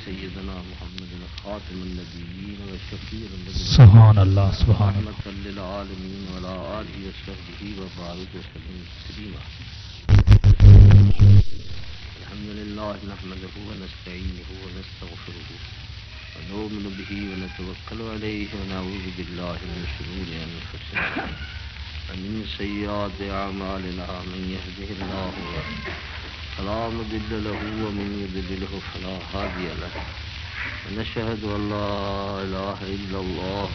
सय्यदना मुहम्मद खातिमुन नबिय्यीन व शफीउल सुभान अल्लाह सुभान अल्लाह रहमतल लिल आलमीन व अला आलिहि व सहबिही व बारिक व सल्लिम तस्लीमा। अल्हम्दुलिल्लाह नहमदुहु व नस्तईनुहु व नस्तगफिरुहु व नु'मिनु बिही व नतवक्कलु अलैहि व नऊज़ु बिल्लाहि मिन शुरूरि अनफुसिना व मिन सय्यिआति अअमालिना। मन यहदिहिल्लाहु फला मुदिल्ल लहु व मन युद्लिलहु फला हादिय लहु। ونشهد أن لا إله إلا الله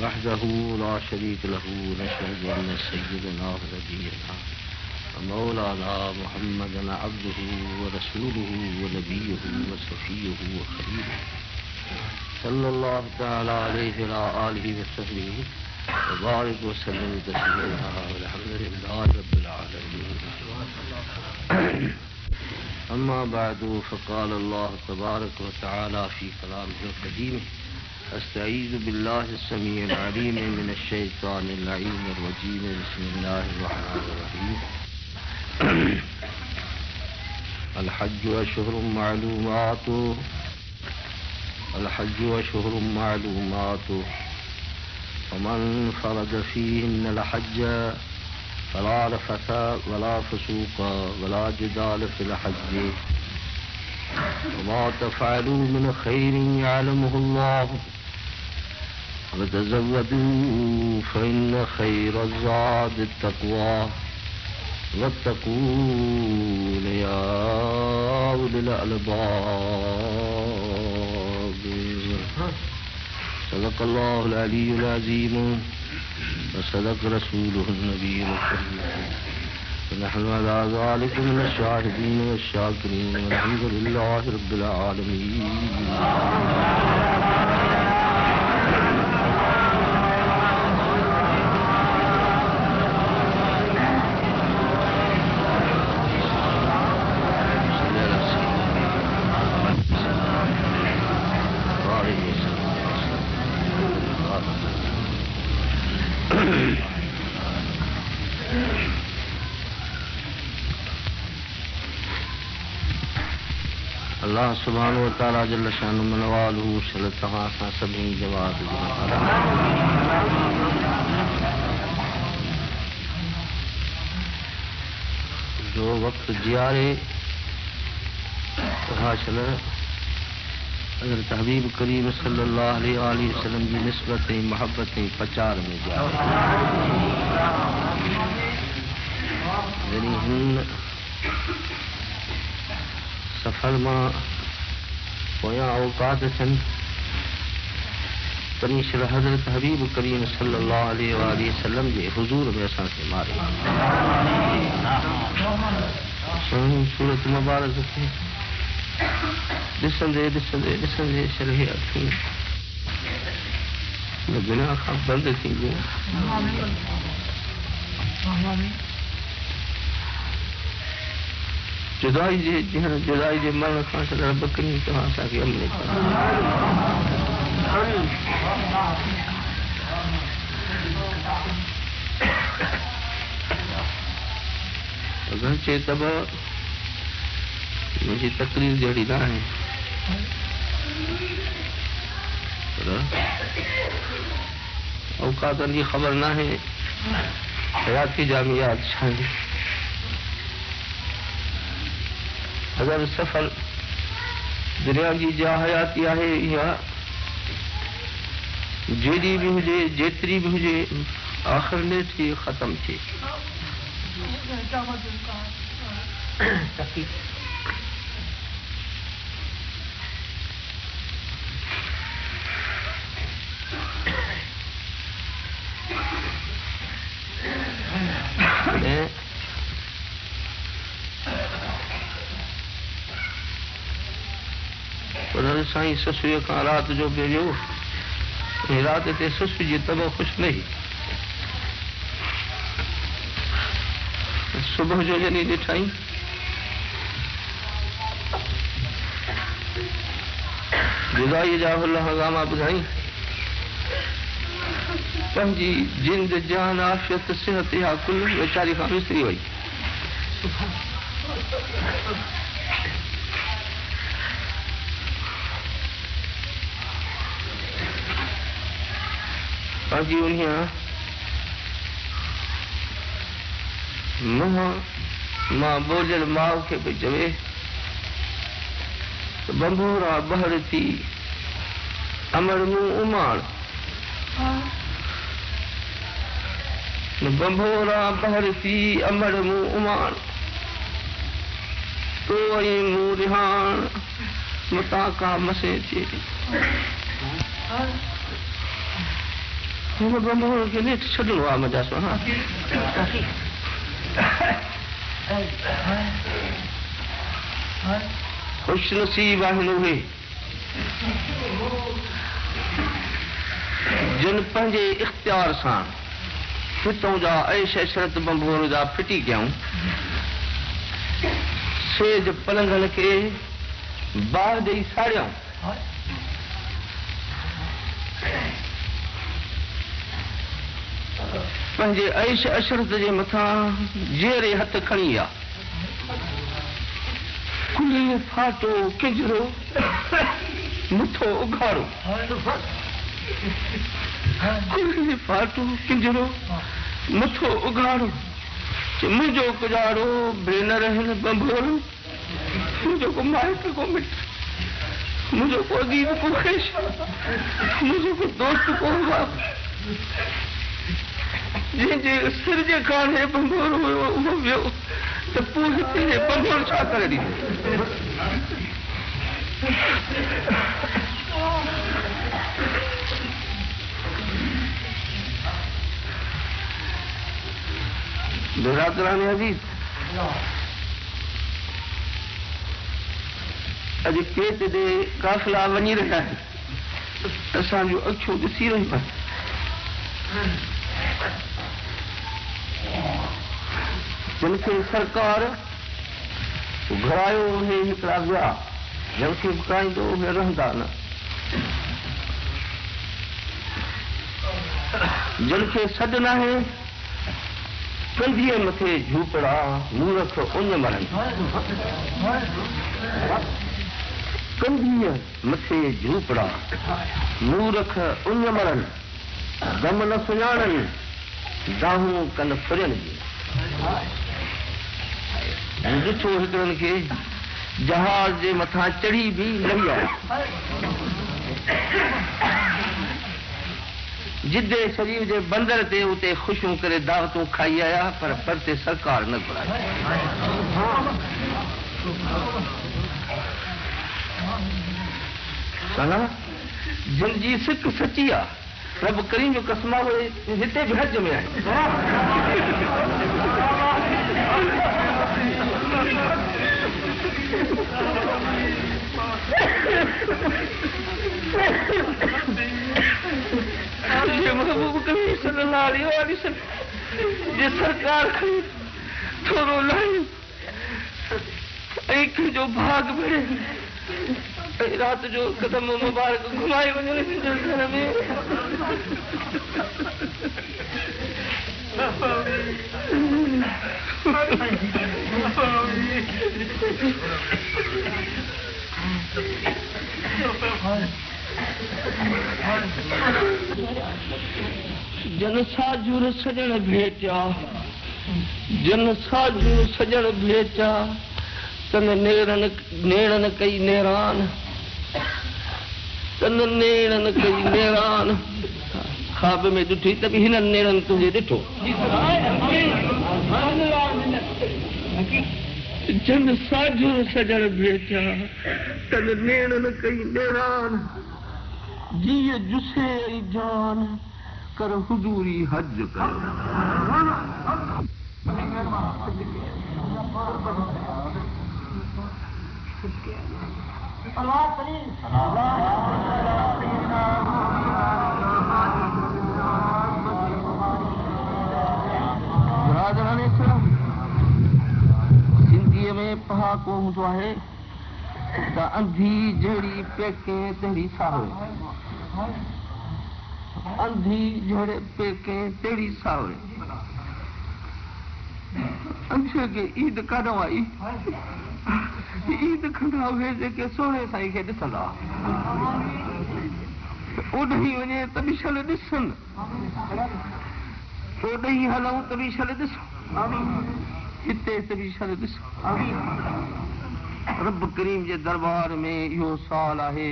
وحده لا شريك له ونشهد أن سيدنا ونبينا ومولانا محمدا عبده ورسوله ونبيه وصفيه وخليله صلى الله تعالى عليه وعلى آله وصحبه وبارك وسلم تسليما والحمد لله رب العالمين. أما بعد فقال الله تبارك وتعالى في كلامه القديم: أستعيذ بالله السميع العليم من الشيطان اللعين الرجيم. بسم الله الرحمن الرحيم. الحج أشهر معلومات ومن فرد فيهن الحج فلا رفث ولا فسوق ولا جدال في الحج وما تفعلوا من خير يعلمه الله وتزودوا فإن خير الزاد التقوى واتقون يا أولي الألباب. صدق الله العلي العظيم وصدق رسوله النبي الكريم ونحن على ذلك من الشاهدين والشاكرين والحمد لله رب العالمين. अल्लाह सुब्हानहु व तआला जल्ल शानु मनवालहु सलतहा सा सभी जवाब जो वक्त जियारे हासिल हज़रत हबीब करीम सल्लल्लाहु अलैहि वसल्लम की निस्बत मोहब्बत प्रचार में जाए सफर मां पोयां औकात सन पनीशर हज़रत हबीब करीम सल्लल्लाहु अलैहि वसल्लम जे हुजूर में असां खे मारे सूरत मुबारक खे ॾिसंदे ॾिसंदे ॾिसंदे शरह अखियूं बिना खां बंदि थींदियूं। जुदाई जे मरण खां रब करीम तव्हां असांखे अमन अगरि चए त मुंहिंजी तकलीफ़ जहिड़ी न आहे पर औकातनि जी ख़बर न आहे हयाती जामियात छा आहे। अगर सफर दुनिया की जा हयाती है या जेडी भी हुजे जेतरी भी हुजे आखिर में थी खत्म थी। साईं ससुए का रात जो भेजो रात ते ससु जी तब खुश नहीं सुबह जो जनी ॾिठाई जुदाई जा हगामा ॿुधाई पंहिंजी जिंद जान आफ़ियत सिहत या कुल वेचारी खां विसरी वई। पंहिंजी उन्हीअ मुंहुं मां बोलियल माउ खे पई चवे त बंबोरा बहर थी अमर मूं उमाण बंबोरा बहर थी अमर मूं उमाण तो ऐं मूं रिहाण मतां का मसे थी हिन बंबोर खे नेठि छॾिणो आहे मज़ा सां ख़ुश नसीब आहिनि उहे जिन पंहिंजे इख़्तियार सां हितों जा ऐश ऐशरत बंबोर जा फिटी कयूं सेज पलंगनि खे बाहि ॾेई साड़ियऊं पंहिंजे ऐश अशरत जे मथां जेरे हथ खणी आ खुली फाटो किंजरो मुठो उघाड़ो खुली फाटो किंजरो मुठो उघाड़ो मुंहिंजो गुजारो भेनर हिन बंबोर मुंहिंजो को माइट को मिट मुंहिंजो को अदीब को ख़ेश मुंहिंजो को दोस्त को बाप जंहिंजे सिर जे कान्हे बंबोर हुयो उहो वियो त पोइ हिते बंबोर छा करे ॾींदो बिरादरान अज़ीज़ अॼु पेट ॾे काफ़िला वञी रहिया आहिनि असांजूं अखियूं ॾिसी रहियूं आहिनि जिन खे सरकार घुरायो उहे हिकिड़ा विया जिन खे घुराईंदो उहे रहंदा न जिन खे सॾ नाहे कंधीअ मथे झूपड़ा मूरख उन मरनि कंधीअ मथे झूपड़ा मूरख उन मरनि दम न सुञाणनि दाहूं कन फुरियनि जी ॾिठो हिकिड़नि खे जहाज जे मथां चढ़ी बि लही आया जिदे शरीर जे बंदर ते उते ख़ुशियूं करे दावतूं खाई आया पर परते सरकार न घुराई जिन जी सिक सची आहे रब करीम जो कसम आहे हिते बि हज में आहे महबूब करीम सल्लल्लाहु अलैहि वसल्लम जे सरकार खणी थोरो लाहियो ऐं कंहिंजो भाग भरे ऐं राति जो कदम मुबारक घुमाए वञो घर में जन साजूर सजण भेटिया जन साजूर सजण भेटिया तन नेड़न कई नेरान तन नेड़न कई नेरान ख्वाब में ॾिठी त बि हिननि नेड़नि तुंहिंजे ॾिठो जन साजूर सजण भेटिया तन नेड़न कई नेरान जीअ जुसे ऐं जान कर हुजूरी हज कर सिंधीअ में पहाको हूंदो आहे त अंधी जहिड़ी पेके तहिड़ी सावरे अंधी जहिड़े पेके तहिड़ी सावरे अंधे खे ईद काॾो आई ईद कंदा उहे जेके सोणे साईं खे ॾिसंदा ओॾही वञे त बि शल ॾिसनि, ओॾही हलूं त बि शल ॾिसूं, हिते त बि शल ॾिसूं। रब करीम जे दरबार में इहो सुवाल आहे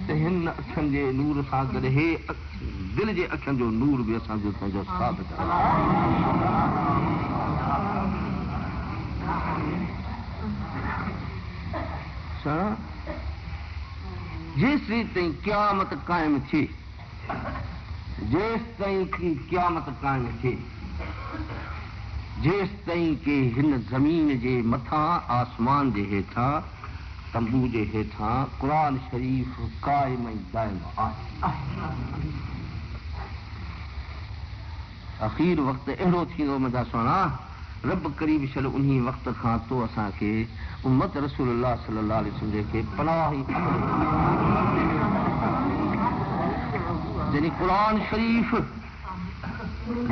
त हिन अखियुनि जे नूर सां गॾु हे दिलि जे अखियुनि जो नूर बि असांजो पंहिंजो साबित आहे। जेसि ताईं क़यामत क़ाइम थिए, जेसि ताईं क़यामत क़ाइम थिए, जेसि ताईं के हिन ज़मीन जे मथां आसमान जे हेठां तंबू जे हेठां क़ुरान शरीफ़ क़ाइम ऐं दाइम आहे। अख़ीर वक़्तु अहिड़ो थींदो मुंहिंजा सुहिणा, रब करीब शल उन्ही वक़्त खां तो असांखे उम्मत रसूलुल्लाह सल्लल्लाहु अलैहि वसल्लम खे पनाह ई जॾहिं क़ुरान शरीफ़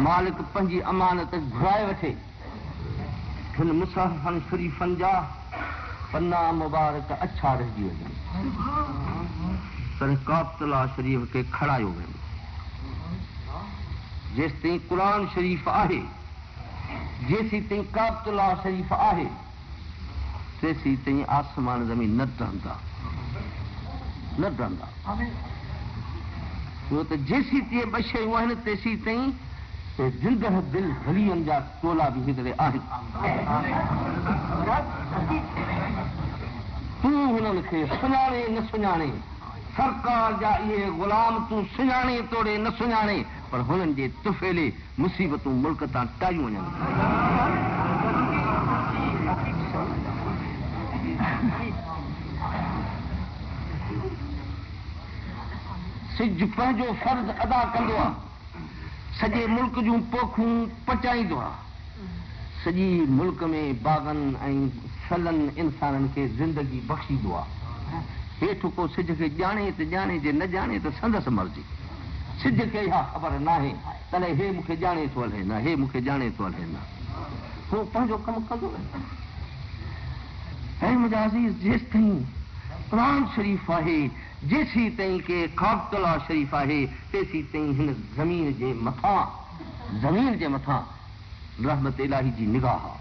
मालिक पंहिंजी अमानत घुराए वठे, हिन मुसहफ़नि शरीफ़नि जा पन्ना मुबारक अछा रहिजी वञनि, पर काबतुल्लाह शरीफ़ खे खड़ायो वेंदो। जेसि ताईं क़ुरान शरीफ़ आहे, जेसि ताईं काबतुल्लाह शरीफ़ आहे, तेसि ताईं आसमान ज़मीन न रहंदा, न रहंदा। छो त जेसि ताईं ॿ शयूं आहिनि तेसि ताईं जिंदह दिल गलियुनि जा टोला बि हिकिड़े आहिनि। तूं हुननि खे सुञाणे न सुञाणे, सरकार जा इहे ग़ुलाम तूं सुञाणे तोड़े न सुञाणे, पर हुननि जे तुफ़ेले मुसीबतूं मुल्क तां टायूं वञनि। सिज पंहिंजो फर्ज़ अदा कंदो आहे, सॼे मुल्क जूं पोखूं पचाईंदो आहे, सॼी मुल्क में बाग़नि ऐं फलनि इंसाननि खे ज़िंदगी बख़्शींदो आहे। हेठि को सिज खे ॼाणे त ॼाणे, जे न ॼाणे त संदसि मर्ज़ी। सिज खे इहा ख़बर नाहे तॾहिं हे मूंखे ॼाणे थो हले न, हे मूंखे ॼाणे थो हले न, हू पंहिंजो कमु कंदो रहे। ऐं मुंहिंजा अज़ीज़, जेसि ताईं क़ुरान शरीफ़ आहे, जेसि ताईं के काबतुल्लाह शरीफ़ आहे, तेसि ताईं हिन ज़मीन जे मथां रहमत इलाही जी निगाह आहे।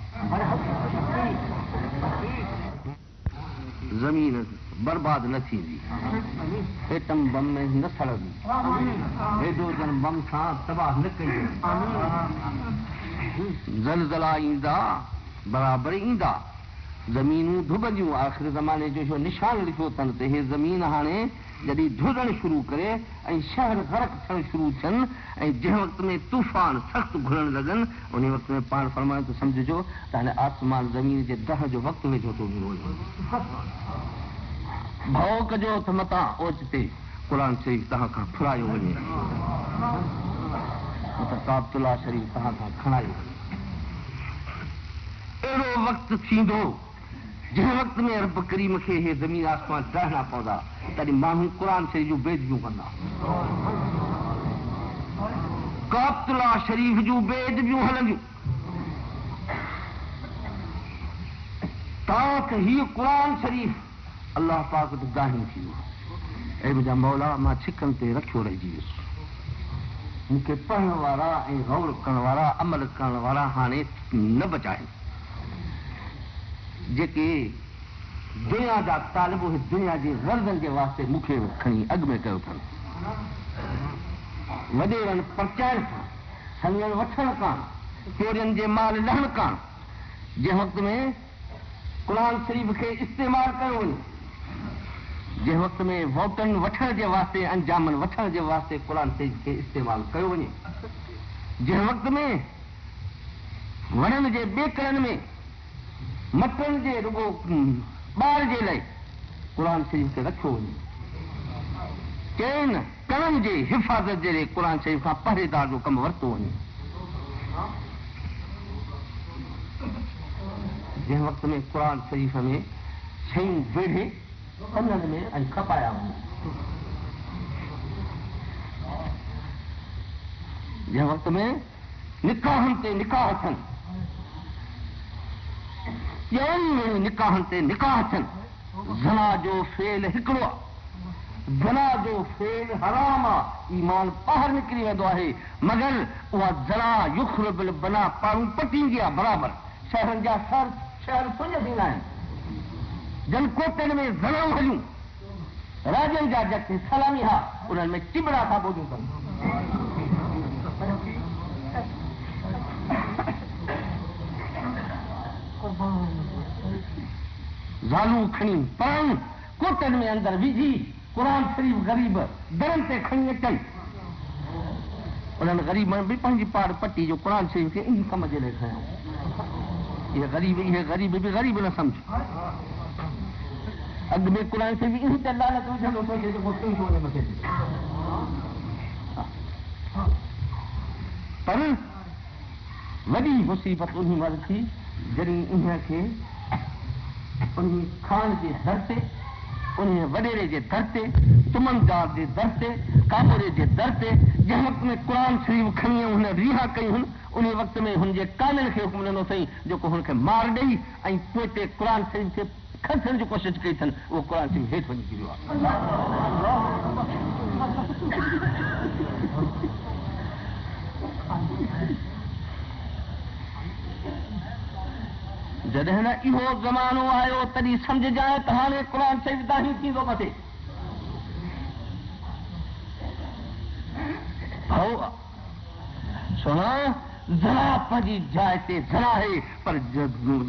ज़मीन बर्बाद न थींदी, एटम बम में न सड़ंदी, हाइड्रोजन बम सां तबाह न कई, ज़लज़ला ईंदा बराबरि ईंदा, ज़मीनूं धुबंदियूं। आख़िर ज़माने जो इहो निशान लिखियो अथनि त हे ज़मीन हाणे जॾहिं धुधणु शुरू करे ऐं शहर ग़रक़ थियणु शुरू थियनि ऐं जंहिं वक़्त में तूफ़ान सख़्तु घुरणु लॻनि, उन वक़्त में पाण फरमायो त सम्झिजो त हाणे आसमान ज़मीन जे दह जो वक़्तु वेझो थो वञे। भउ कजो त मतां ओचिते क़ुरान शरीफ़ तव्हां खां फुरायो वञे, त काबतुल्लाह शरीफ़ तव्हां खां खणायो वञे। अहिड़ो वक़्तु थींदो जंहिं वक़्त में रब करीम खे हे ज़मीन आसमान टहना पवंदा, तॾहिं माण्हू क़ुरान शरीफ़ जूं बेदबियूं कंदा, काबतुल्लाह शरीफ़ जूं बेदबियूं हलंदियूं। तव्हांखे हीउ क़ुरान शरीफ़ अल्लाह पाक त गाहिन थी वियो, ऐं मुंहिंजा मौला मां छिकनि ते रखियो रहिजी वियुसि, मूंखे पढ़ण वारा ऐं गौर करण वारा अमल करण वारा हाणे न बचाइनि। जेके दुनिया जा तालिब दुनिया जे गर्दनि जे वास्ते मूंखे खणी अॻु में कयो अथनि, वॾेरनि परचाइण कान, संगनि वठण कान, चोरियुनि जे माल लहण कान, जंहिं वक़्त में क़ुरान शरीफ़ खे इस्तेमालु कयो वञे, जंहिं वक़्त में वोटनि वठण जे वास्ते अंजामनि वठण जे वास्ते क़ुरान शरीफ़ खे इस्तेमालु कयो वञे, जंहिं वक़्त में वणनि जे ॿेकरनि में मटनि जे रुगो ॿार जे लाइ क़ुरान शरीफ़ खे रखियो वञे, चइनि कणनि जे हिफ़ाज़त जे लाइ क़ुरान शरीफ़ खां पहरेदार जो कमु वरितो वञे, जंहिं वक़्त में क़ुरान शरीफ़ में शयूं वेढ़े पननि में ऐं खपाया वञनि, जंहिं वक़्त में निकाहनि ते निकाह थियनि, ॿियनि निकाहनि ते निकाह थियनि, ज़ना जो फेल हिकिड़ो आहे, जना जो फेल हराम आहे ईमान ॿाहिरि निकिरी वेंदो आहे मगर उहा जना युखरबिल बना पाणू पटींदी आहे बराबरि शहरनि जा शहर सुञ थींदा आहिनि जन कोटनि में ज़नाऊं हलियूं राजनि जा जेके सलामी हा उन्हनि में टिबड़ा था ॿोधियूं कनि ज़ालूं खणी पाण कोटनि में अंदरि विझी क़ुर शरीफ़ ग़रीब दरनि ते खणी अचनि उन्हनि ग़रीबनि बि पंहिंजी पाड़ पटी जो क़ुर शरीफ़ खे इन कम जे लाइ खयो इहे ग़रीब बि ग़रीब न सम्झ अॻु में क़ुर शरीफ़ इन ते लानत विझंदो सोचे जेको तुंहिंजो वञे मथे पर वॾी मुसीबत उन महिल थी जॾहिं इन खे उन खान जे दर ते उन वॾेरे जे दर ते तुमनदार जे दर ते काबोरे जे दर ते जंहिं वक़्त में क़ुर शरीफ़ खणी हुन रिहा कई हुन उन वक़्त में हुनजे कामिल खे हुकुम ॾिनो अथई जेको हुनखे मार ॾेई ऐं पोइ ते क़ुर शरीफ़ खे खसण जी कोशिशि कई अथनि उहो क़ुर शरीफ़ हेठि वञी किरियो आहे जॾहिं न इहो ज़मानो आयो तॾहिं सम्झजांइ त हाणे क़ुर शरीफ़ दाही थींदो मथे सुना ज़रा पंहिंजी जाइ ते ज़रा आहे पर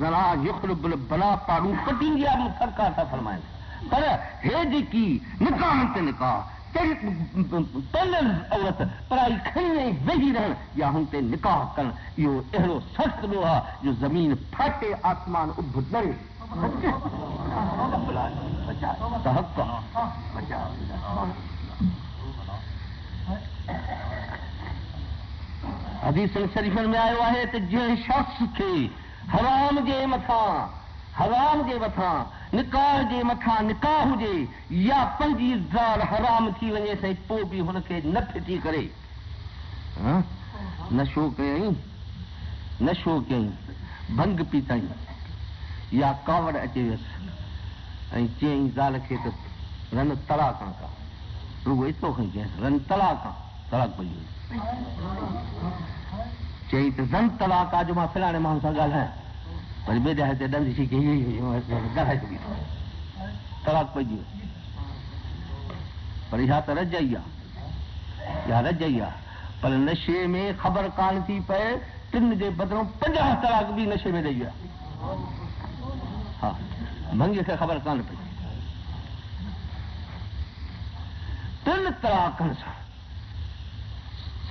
ज़रा युखरबिल बला पाड़ू कटींदी आहे सरकार था फरमाइनि पर हे जेकी निकाह ते निकाह औरत पराई खणी ऐं वेही रहण या हुन ते निकाह करण इहो अहिड़ो सख़्तु ॾोह आहे जो ज़मीन फाटे आसमान उभ डरे हदीस शरीफ़नि में आयो आहे त जंहिं शख़्स खे हराम जे मथां निकाह जे मथां निकाह हुजे या पंहिंजी ज़ाल हराम थी वञे साईं पोइ बि हुनखे न फिटी करे नशो कयईं भंग पीतई या कावड़ अचे वियसि ऐं चयईं ज़ाल खे त रन तलाक का रुगो एतिरो खणी चयसि रन तलाक तलाक पई वई चई त रन तलाक आहे जो मां फलाणे माण्हू सां ॻाल्हायां वरी ॿिए ॾाहे ते ॾंद सी ॻाल्हाए छॾी तलाक पइजी वई पर इहा त रजाई आहे पर नशे में ख़बर कान थी पए 3 जे बदिरां 50 तलाक बि नशे में ॾेई विया हा भंग खे ख़बर कान पई 3 तलाकनि सां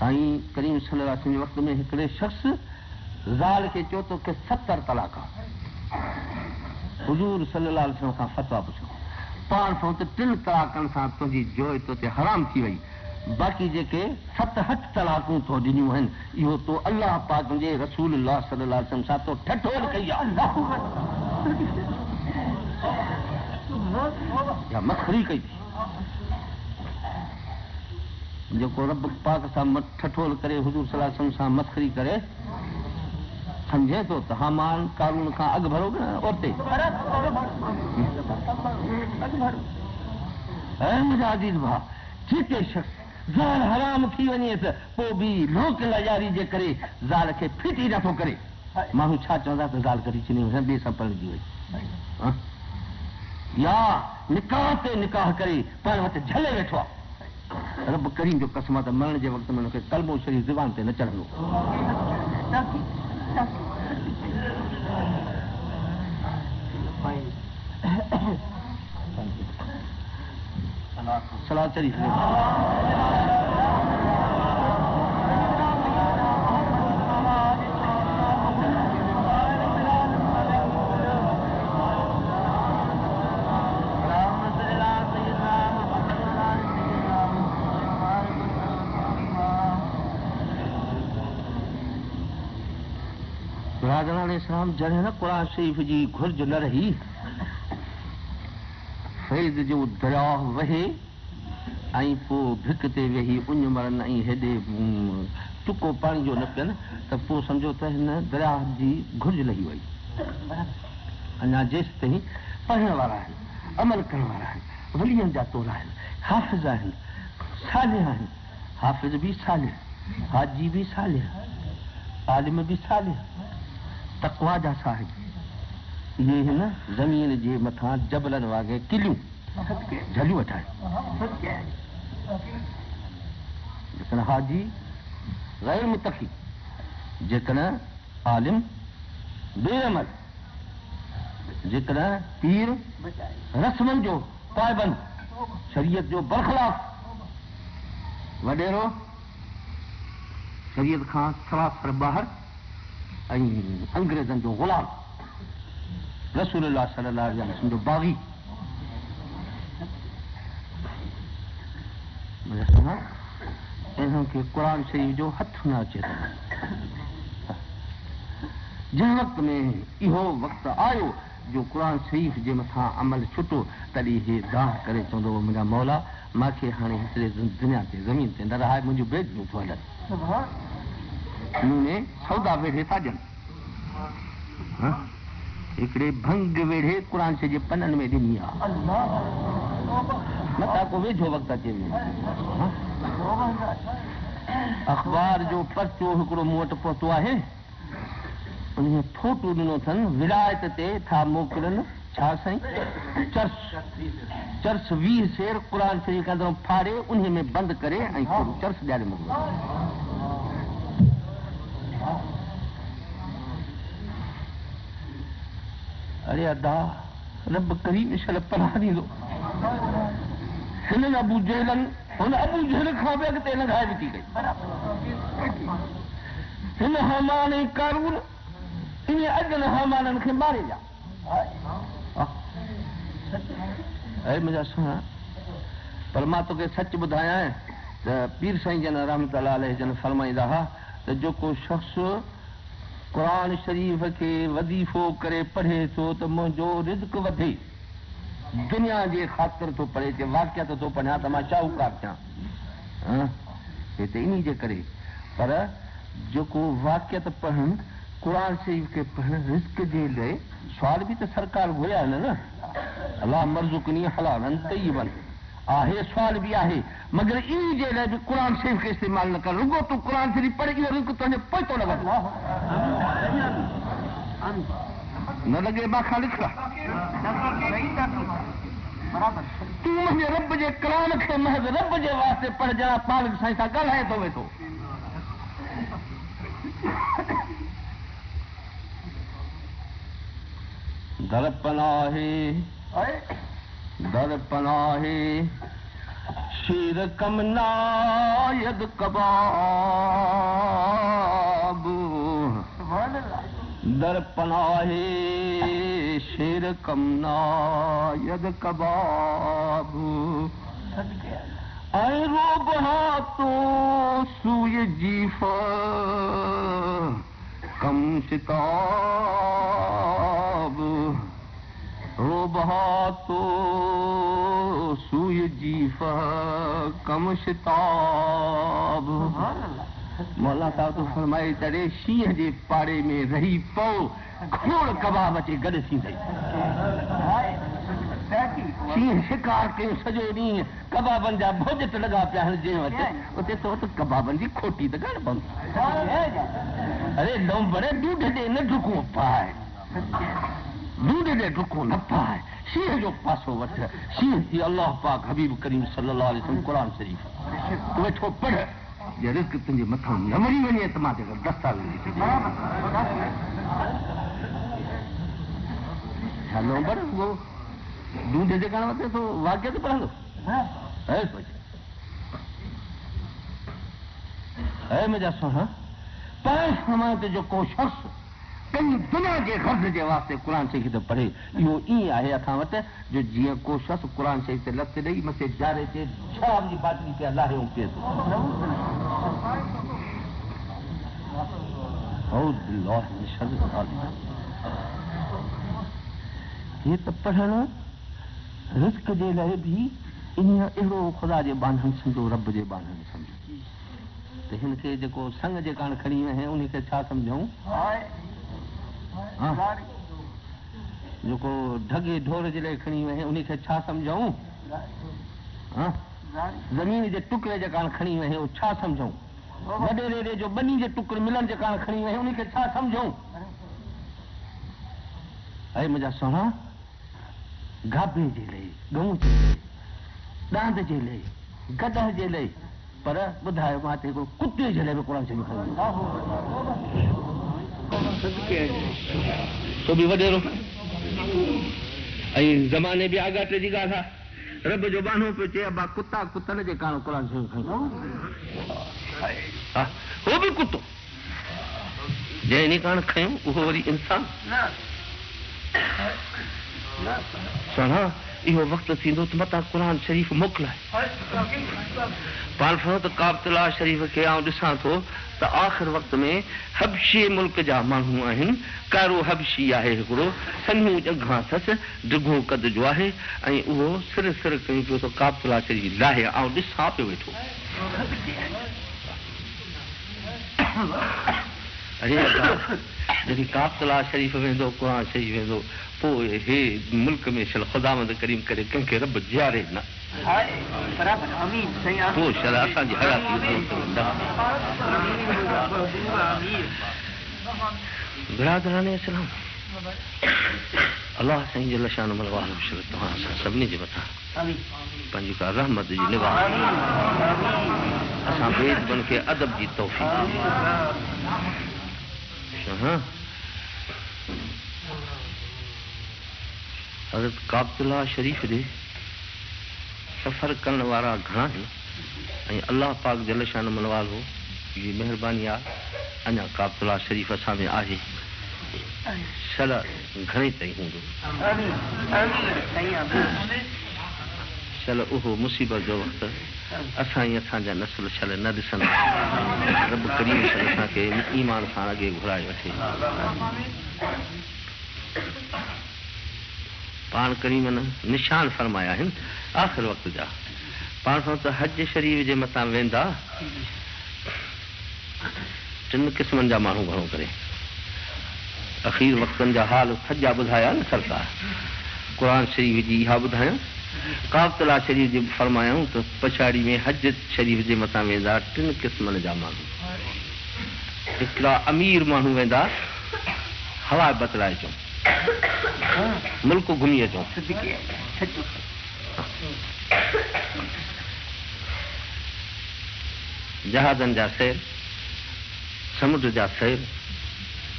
साईं करीम सल्लल्लाहु अलैहि वसल्लम जे वक़्त में हिकिड़े शख़्स ज़ाल खे चयो तोखे 70 तलाक हुजूर सल्लल्लाहु अलैहि वसल्लम खां फतवा पुछो पाण सां त 3 तलाकनि सां तुंहिंजी जोइ तो ते हराम थी वई बाक़ी जेके 7-8 तलाकूं तो ॾिनियूं आहिनि इहो तो अल्लाह पाक जे रसूल सल्लल्लाहु अलैहि वसल्लम सां तो ठठोल कई आहे या मखरी कई जेको रब पाक सां ठठोल करे हुजूर सल्लल्लाहु अलैहि वसल्लम सां मस्खरी करे सम्झे तो त हामान कारून खां अॻु भरो न ओते मुंहिंजा अज़ीज़ भाउ जेके शख़्स ज़ाल हराम थी वञे त पोइ बि लोक लाजारी जे करे ज़ाल खे फिटी नथो करे माण्हू छा चवंदा त ज़ाल कढी छॾी ॿिए सां पढ़जी वई या निकाह ते निकाह करे पाण वटि झले वेठो आहे रब करीम जो कसम आहे त मरण जे वक़्त में हुनखे कलमो शरीफ़ ज़ुबान ते न चढ़ंदो सलात शरीफ़ इस्लाम जॾहिं न क़ुर शरीफ़ जी घुर्ज न रही फैज़ जो दरिया वहे ऐं पोइ भिक ते वेही उञ मरनि ऐं हेॾे टुको पाणी जो न पियनि त पोइ सम्झो त हिन दरिया जी घुर्ज लही वई अञा जेसि ताईं पढ़ण वारा आहिनि अमल करण वारा आहिनि वलियन जा तोला आहिनि, हाफ़िज़ आहिनि, सालिह आहिनि। हाफ़िज़ भी सालिह, हाजी भी सालिह, आलिम भी सालिह, तक़वा जा साहिब। ये हिन ज़मीन जे मथां जबलनि वांगुरु किलियूं झलियूं ठाहे। जेकॾहिं हाजी गैर मुतक़ी, जेकॾहिं आलिम बेअमल, जेकॾहिं पीर रस्मनि जो पाबंद, शरीयत जो बरख़िलाफ़, वॾेरो शरीयत खां सरासर ॿाहिरि ऐं अंग्रेज़नि जो ग़ुलाम, रसूलुल्लाह सल्लल्लाहु अलैहि वसल्लम जो बाग़ी। इन्हनि खे क़ुर शरीफ़ जो हथु न अचे थो। जंहिं वक़्त में इहो वक़्तु आयो जो क़ुर शरीफ़ जे मथां अमल छुटो, तॾहिं हे दाह करे चवंदो, मुंहिंजा मौला मूंखे हाणे हिकिड़े दुनिया ते ज़मीन ते न रहाए, मुंहिंजूं बेटियूं थो हलनि, मूं सौदा वेढ़े था ॾियनि। हिकिड़े भंग वेढ़े क़ुर शरीफ़ जे पननि में ॾिनी आहे, मथां को वेझो वक़्तु अचे। अख़बार जो पर्चो हिकिड़ो मूं वटि पहुतो आहे, उन फोटो ॾिनो अथनि, विलायत ते था मोकिलनि, छा साईं, चर्च 20 सेर क़ुर शरीफ़ के अंदरों फाड़े उन में बंदि करे ऐं चर्च ॾियारे मोकिलियो। अरे अदा रब करीम शल पनाह ॾींदो। हिननि अबू जहलन, हुन अबू जहल खां बि अॻिते हिन घाए विझी कई। हिन हामान ऐं कारून इन अॼु हामाननि खे मारे विया। अरे मुंहिंजा सुहिणा, पर मां तोखे सच ॿुधायां त पीर साईं जन रहमतुल्लाह अलैह जन फरमाईंदा हुआ त जेको शख़्स क़ुर शरीफ़ खे वज़ीफ़ो करे पढ़े थो त मुंहिंजो रिज़्क़ वधे। दुनिया जे ख़ातिर थो पढ़े, जे वाक़िअत थो पढ़ियां त मां शाहूकार थियां, हिते इन जे करे। पर जेको वाक़िअत पढ़नि, क़ुर शरीफ़ खे पढ़नि, रिज़्क़ जे लाइ सुवाल बि त सरकार घुरिया आहिनि न, अल्लाह मर्ज़ुक़नी हलालन तय्यबन आहे, सुवाल बि आहे, मगर इन जे लाइ बि क़ुर शरीफ़ खे इस्तेमालु न कर। रुगो तूं क़ुर शरीफ़ पढ़, इहो रिज़्क़ तुंहिंजे पोइ थो लॻे। न लॻे बाखा लिख, तूं मुंहिंजे रब जे कलाम खे महज़ रब जे वास्ते पढ़, ॼणा पालक साईं सां ॻाल्हाए थो वेठो। दर्पण आहे शीर कम नायद कबाब, दर्पण आहे शेर कम नायद कबाब, ऐं रोब हाथो सूय जीफ कम शिताब, रोब हाथो सूय जीफ कम शिताब। मौला साहब तो फरमाए तड़े शींहं जे पाड़े में रही पओ, खोड़ कबाब अचे गॾु थींदई। शींहं शिकार कयूं सॼो ॾींहुं, कबाबनि जा भोज त लॻा पिया आहिनि जंहिं वटि, उते तो त कबाबनि जी खोटी त कान पवंदी। अरे डोंबड़े दूध ॾे न डुकूं पाए, दूध ॾे डुकूं न पाए, शींहं जो पासो वठ। शींहं थी अल्लाह पाक हबीब करीम सल्लल्लाहु अलैहि वसल्लम क़ुर शरीफ़ तूं वेठो पढ़, जे रिज़्क़ तुंहिंजे मथां न वरी वञे त मां तेरे दस्तावेज़ हलो बर वो दूध जे कान वठे तो वाक़िअत पढ़ंदो। ऐं मुंहिंजा सुहिणा, पाण फरमाए त जेको शख़्स पंहिंजी दुनिया जे गर्ज़ जे वास्ते क़ुर शरीफ़ थो पढ़े, इहो ईअं आहे असां वटि जो जीअं को शख़्स क़ुर शरीफ़ ते लत ॾेई मथे जारे ते शराब जी बाटली ते लाहे पिए थो। हे त पढ़णु रिज़्क़ जे लाइ बि इन अहिड़ो ख़ुदा जे बाननि सम्झो, रब जे बाननि सम्झो। त हिन खे जेको संग जे कान खणी वहे उन खे छा सम्झूं? जेको ढगे ढोर जे लाइ खणी वहे उन खे छा सम्झूं? हाँ ज़मीन जे टुकड़े जे कारण खणी वहे छा सम्झूं वॾेरे जो ॿनी जे टुकड़ मिलण जे कारण खणी वहे उनखे छा सम्झूं ऐं मुंहिंजा सोना गाबे जे लाइ गऊं जे लाइ ॾांद जे लाइ गदह जे लाइ पर ॿुधायो मां ते कुते जे लाइ बि क़ुर शरीफ़ तो बि वॾेरो ऐं ज़माने बि आगाटे जी ॻाल्हि आहे रब जो बानो पियो चए अबा कुता कुतनि जे कारण क़ुर शरीफ़ हा हो बि कुतो जंहिं इन कारण खयूं उहो वरी इंसान सोना इहो वक़्तु थींदो त मतां क़ुर शरीफ़ मोकिलाए पाण फरो त काबतुल्लाह शरीफ़ खे आउं ॾिसां थो त आख़िर वक़्त में हबशी मुल्क जा माण्हू आहिनि कारो हबशी आहे हिकिड़ो सन्हियूं ॼंघां अथसि डिघो कद जो आहे ऐं उहो सिर सिर कयूं पियो त काबतुल्लाह शरीफ़ लाहे आउं ॾिसां पियो वेठो जॾहिं काबतुल्लाह शरीफ़ वेंदो क़ुर शरीफ़ वेंदो पोइ हे मुल्क में शल ख़ुदावंद करीम करे कंहिंखे रब जियारे न पोइ शल असांजी हयाती बिरादराने इस्लाम अल्लाह साईं जल शान मलवाल तव्हां असां सभिनी जे मथां पंहिंजी का रहमत जी निगाह असां बेदबन खे अदब जी तौफ़ीक़ हज़रत काबतुल्लाह शरीफ़ ॾे सफ़र करण वारा घणा आहिनि ऐं अल्लाह पाक जल शान मनवाल हो जी महिरबानी आहे अञा काबतुल्लाह शरीफ़ असां में आहे शल घणे ताईं हूंदो शल उहो मुसीबत जो वक़्तु असां ई असांजा नस्ल शल न ॾिसंदा रब करीम शल असांखे ईमान सां अॻे घुराए वठे पाण करीमन निशान फरमाया आहिनि आख़िर वक़्त जा पाण सां त हज शरीफ़ जे मथां वेंदा 3 क़िस्मनि जा माण्हू घणो करे अख़ीर वक़्तनि जा हाल सॼा ॿुधाया न सरकार क़ुर शरीफ़ जी इहा ॿुधायूं काबतुल्लाह शरीफ़ जी फरमायूं त पछाड़ी में हज शरीफ़ जे मथां वेंदा 3 क़िस्मनि जा माण्हू हिकिड़ा अमीर माण्हू वेंदा हवा बतलाए चऊं मुल्क घुमी अचो जहाज़नि जा सैर समुंड जा सैर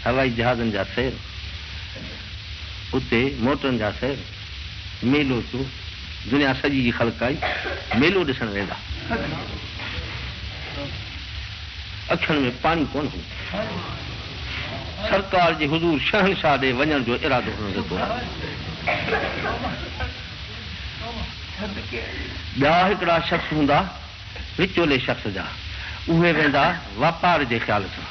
हवाई जहाज़नि जा सैर उते मोटरनि जा सैर मेलो थियो दुनिया सॼी जी ख़ल्क़ आई मेलो ॾिसण वेंदा अखियुनि में पाणी कोन हो सरकार जे हुज़ूर शहनशाह ॾे वञण जो इरादो हुनजो थियो ॿिया हिकिड़ा शख़्स हूंदा विचोले शख़्स जा उहे वेंदा वापार जे ख़्याल सां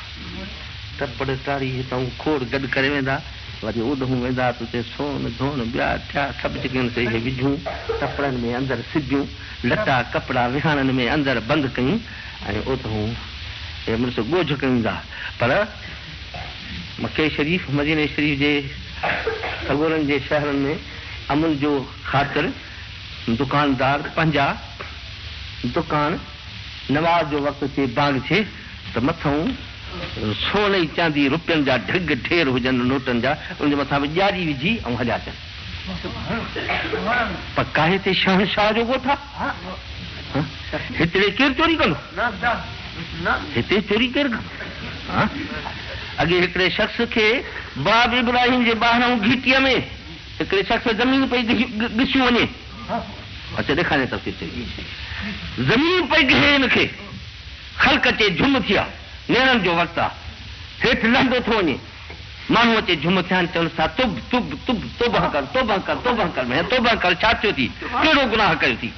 टपड़ टाड़ी हितां खोड़ गॾु करे वेंदा वरी ओॾहूं वेंदा त उते सोन धोन ॿिया थिया सभु जॻहियुनि ते इहे विझूं टपड़नि में अंदरि सिबियूं लटा कपिड़ा विहाणनि में अंदरि बंदि कयूं ऐं ओॾहूं हे मुड़ुस ॻोझ कयूं था पर मके शरीफ़ मदीने शरीफ़ जे सगोरनि जे शहरनि में अमन जो ख़ातिर दुकानदार पंहिंजा दुकान नमाज़ जो वक़्तु थिए बांग थिए त मथां सोन जी चांदी रुपयनि जा ढिग ढेर हुजनि नोटनि जा उनजे मथां बि ॾियारी विझी ऐं हलिया अचनि पर काहे ते शहनशाह जो ॻोठु आहे हिते केरु चोरी कंदो हिते चोरी केरु कंदो अॻे हिकिड़े शख़्स खे बाब इब्राहिम जे ॿाहिरां घिटीअ में हिकिड़े शख़्स ज़मीन पई ॾिसियूं वञे अच्छा ॾेखारे तफ़सील चई ज़मीन पई ॾिसे हिनखे ख़ल्क़ अचे झुम थिया नेरनि जो वक़्तु आहे हेठि लहंदो थो वञे माण्हू अचे झुम थिया आहिनि चवनि था तुब तुब तुब तोबा कर तोबा कर तोबा कर मैं तोबा कर छा थियो थी कहिड़ो गुनाह कयो थी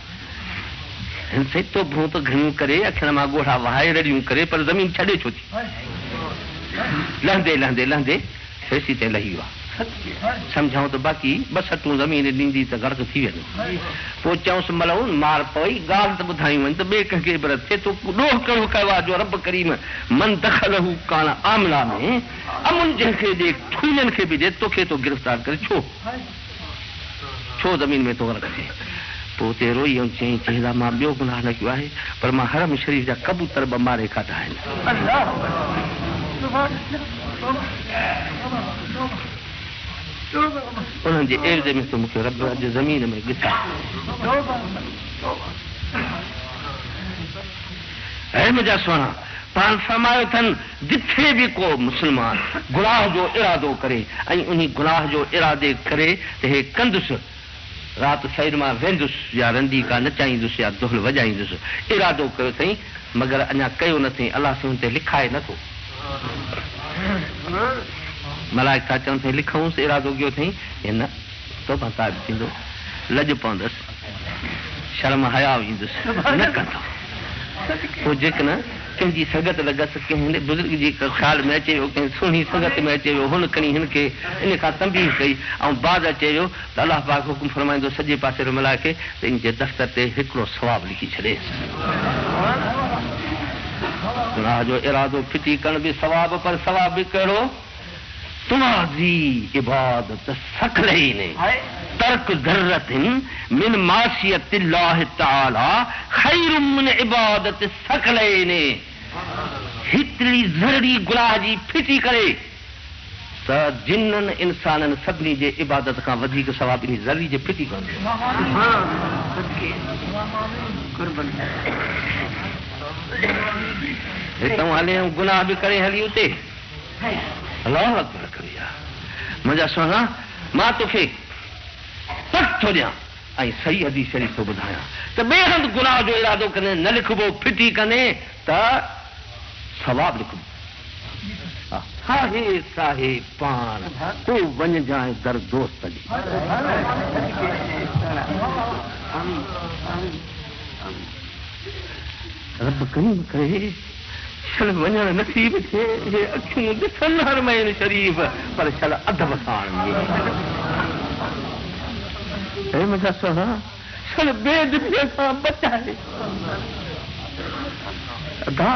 हिन से तोबूं त घणियूं करे अखियुनि मां ॻोढ़ा वहाए रड़ियूं करे पर ज़मीन छॾे छो थी लहंदे लहंदे लहंदे हेसी ते लही वियो आहे सम्झाऊं त बाक़ी 2 सटूं ज़मीन ॾींदी त गर्क थी वेंदो पोइ चऊंसि मलऊं मार पई ॻाल्हि त ॿुधायूं आहिनि त ॿिए कंहिंखे इबरत थिए तो ॾोह कहिड़ो कयो आहे जो रब करीम मन दख़ल हू कान आमला में अमुन जंहिंखे ॾे ठूलनि खे बि ॾे तोखे तो गिरफ़्तार करे छो ज़मीन में तो गर्क थिए पोइ उते रोई ऐं चईं मां ॿियो गुनाह न कयो आहे पर मां हरम शरीफ़ जा कबूतर ॿ मारे खाधा आहिनि। उन्हनि जे एवज़ में त मूंखे रब अॼु ज़मीन में ॾिसा। ऐं मुंहिंजा सुहिणा पाण फरमायो अथनि जिथे बि को मुस्लमान गुनाह जो इरादो करे ऐं उन गुनाह जो इरादे करे त हे कंदुसि राति साइड मां वेंदुसि या रंदीका नचाईंदुसि या दुहल वॼाईंदुसि, इरादो कयो अथई मगर अञा कयो न अथई, अलाह से हुन ते लिखाए नथो। मलाइका चवनि अथई लिखऊंसि, इरादो कयो अथई हिन तोबा ताब थींदो, लॼ पवंदसि, शर्म हया ईंदुसि, न कंदो। पोइ जेकॾहिं कंहिंजी संगत लॻसि, कंहिं बुज़ुर्ग जी ख़्याल में अचे वियो, कंहिं सुहिणी संगत में अचे वियो, हुन खणी हिन खे इन खां तंबीह कई ऐं बाद अचे वियो त अलाह पाक हुकुम फरमाईंदो सॼे पासे जो मलाइके त इन जे दफ़्तर ते हिकिड़ो सवाबु लिखी छॾेसि। गुनाह जो इरादो फिटी करण बि सवाबु, पर सवाबु बि कहिड़ो? तुम्हारी इबादत सकलैन तर्क ज़र्रतिन मिन मासियतिल्लाह तआला खैरुम मिन इबादत सकलैन। हिकिड़ी ज़रड़ी गुनाह जी फिटी करे त जिन्ननि इंसाननि सभिनी जे इबादत खां वधीक सवाबु इन ज़रड़ी जे फिटी करण। हितां हले गुनाह बि करे हली उते अलाह अकबर करिया। मुंहिंजा सुहिणा मां तोखे पक थो ॾियां ऐं सही हदीस शरीफ़ थो ॿुधायां त ॿिए हंधि गुनाह जो इरादो कने न लिखबो, फिटी कने त सवाबु लिखबो। साहे साहे पाण तूं वञ जाए दर दोस्त जी। रब करीम करे छल वञण नसीब थिए, हे अखियूं ॾिसनि हरमैन शरीफ़ पर छल अदब सां मुंहिंजा सुहिणा छल बेदबीअ सां बचाए। अदा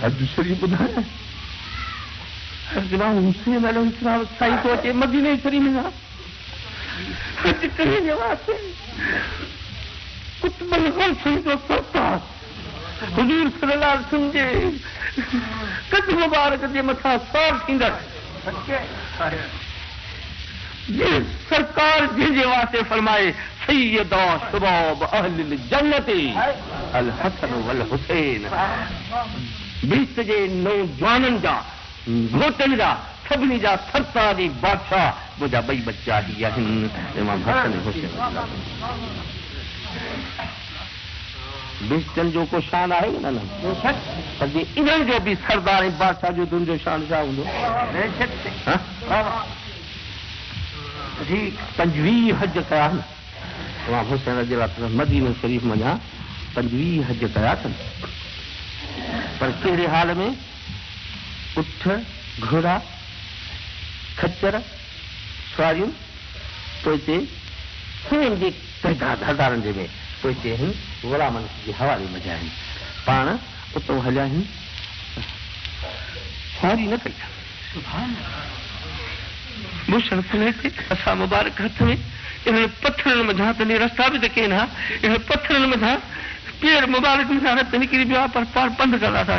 अॼु शरीफ़ ॿुधाए साईं थो अचे मदीने शरीफ़ में अॼु करे जे वास्ते कुतुबुल गौस जो सरताज हुजूर सल्लल्लाहु अलैहि वसल्लम जे कद मुबारक जे मथां सवार थींदड़ सरकार जंहिंजे वास्ते फरमाए सैयदा शुबाब अहलिल जन्नती अल हसन वल हुसैन। बिश्त जे नौजवाननि जा घोटनि जा सभिनी जा सरतारी बादशाह मुंहिंजा ॿई बच्चा ही आहिनि, इमाम हसन हुसैन। बिश्तनि जो को शान आहे न सॼे इन्हनि जो बि सरदार ऐं बादशाह जो तुंहिंजो शान छा हूंदो? 25 हज कया आहिनि इमाम हुसैन रज़ियल्लाहु मदीना शरीफ़ मञा 25 हज कया अथनि, पर कहिड़े हाल में? उठ घोड़ा खच्चर सवारियूं, पोइ हिते स्वयं जे तइदाद हज़ारनि जे में, पोइ हिते आहिनि ग़ुलामनि जे हवाले मज़ा आहिनि, पाण उतां हलिया आहिनि, सवारी न कई। मुशन ते असां मुबारक हथ में इन्हनि पत्थरनि मथां तॾहिं रस्ता बि त केन हा, इन्हनि पत्थरनि मथां पेर मुबारक मथां हथ निकिरी पियो आहे, पर पाण पंधु कंदा था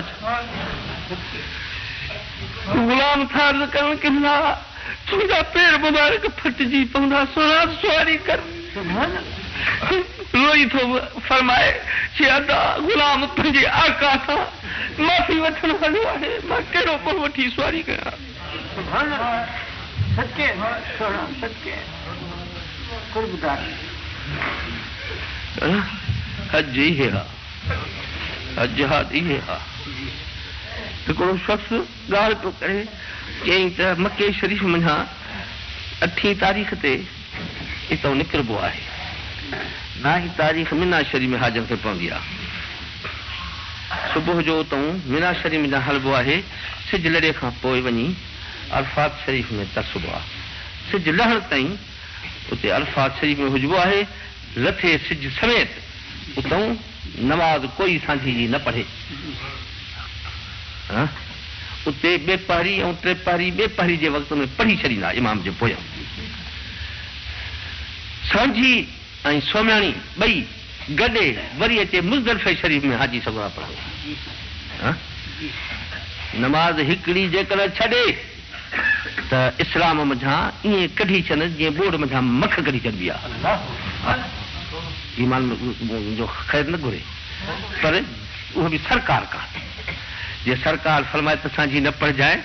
गुलाम था अर्ज़ करण कि ना तुंहिंजा पेर मुबारक फटिजी पवंदा, सोना सवारी कर। रोई थो फरमाए कि अदा गुलाम तुंहिंजे आका सां माफ़ी वठण हलियो आहे, मां कहिड़ो पोइ वठी सवारी कयां। हज इहे हा, हज इहे हा। हिकिड़ो शख़्स ॻाल्हि पियो करे, चयईं त मके शरीफ़ मञा 8 तारीख़ ते हितां निकिरबो आहे, 9 तारीख़ मीना शरीफ़ में हाजर खे पवंदी आहे, सुबुह जो उतां मीना शरीफ़ में हलबो आहे, सिज लड़े खां पोइ वञी अरफात शरीफ़ में तरसबो आहे, सिज लहण ताईं उते अरफात शरीफ़ में हुजबो आहे, लथे सिज समेत उतां नमाज़ कोई सांझी जी न पढ़े, उते ॿे पहरी ऐं टे पहरी ॿे पहरी जे वक़्त में पढ़ी छॾींदा इमाम जे पोयां। सांझी ऐं सोम्याणी ॿई गॾे वरी अचे मुज़दलिफ़े शरीफ़ में हाजी सॻो आहे पढ़ो। नमाज़ हिकिड़ी जेकर छॾे त इस्लाम मथां ईअं कढी छॾनि जीअं बोर्ड मथां मख कढी छॾिबी आहे। ईमान जो ख़ैर न घुरे, पर उहो बि सरकार का जे सरकार फरमाए त असांजी न पढ़जाए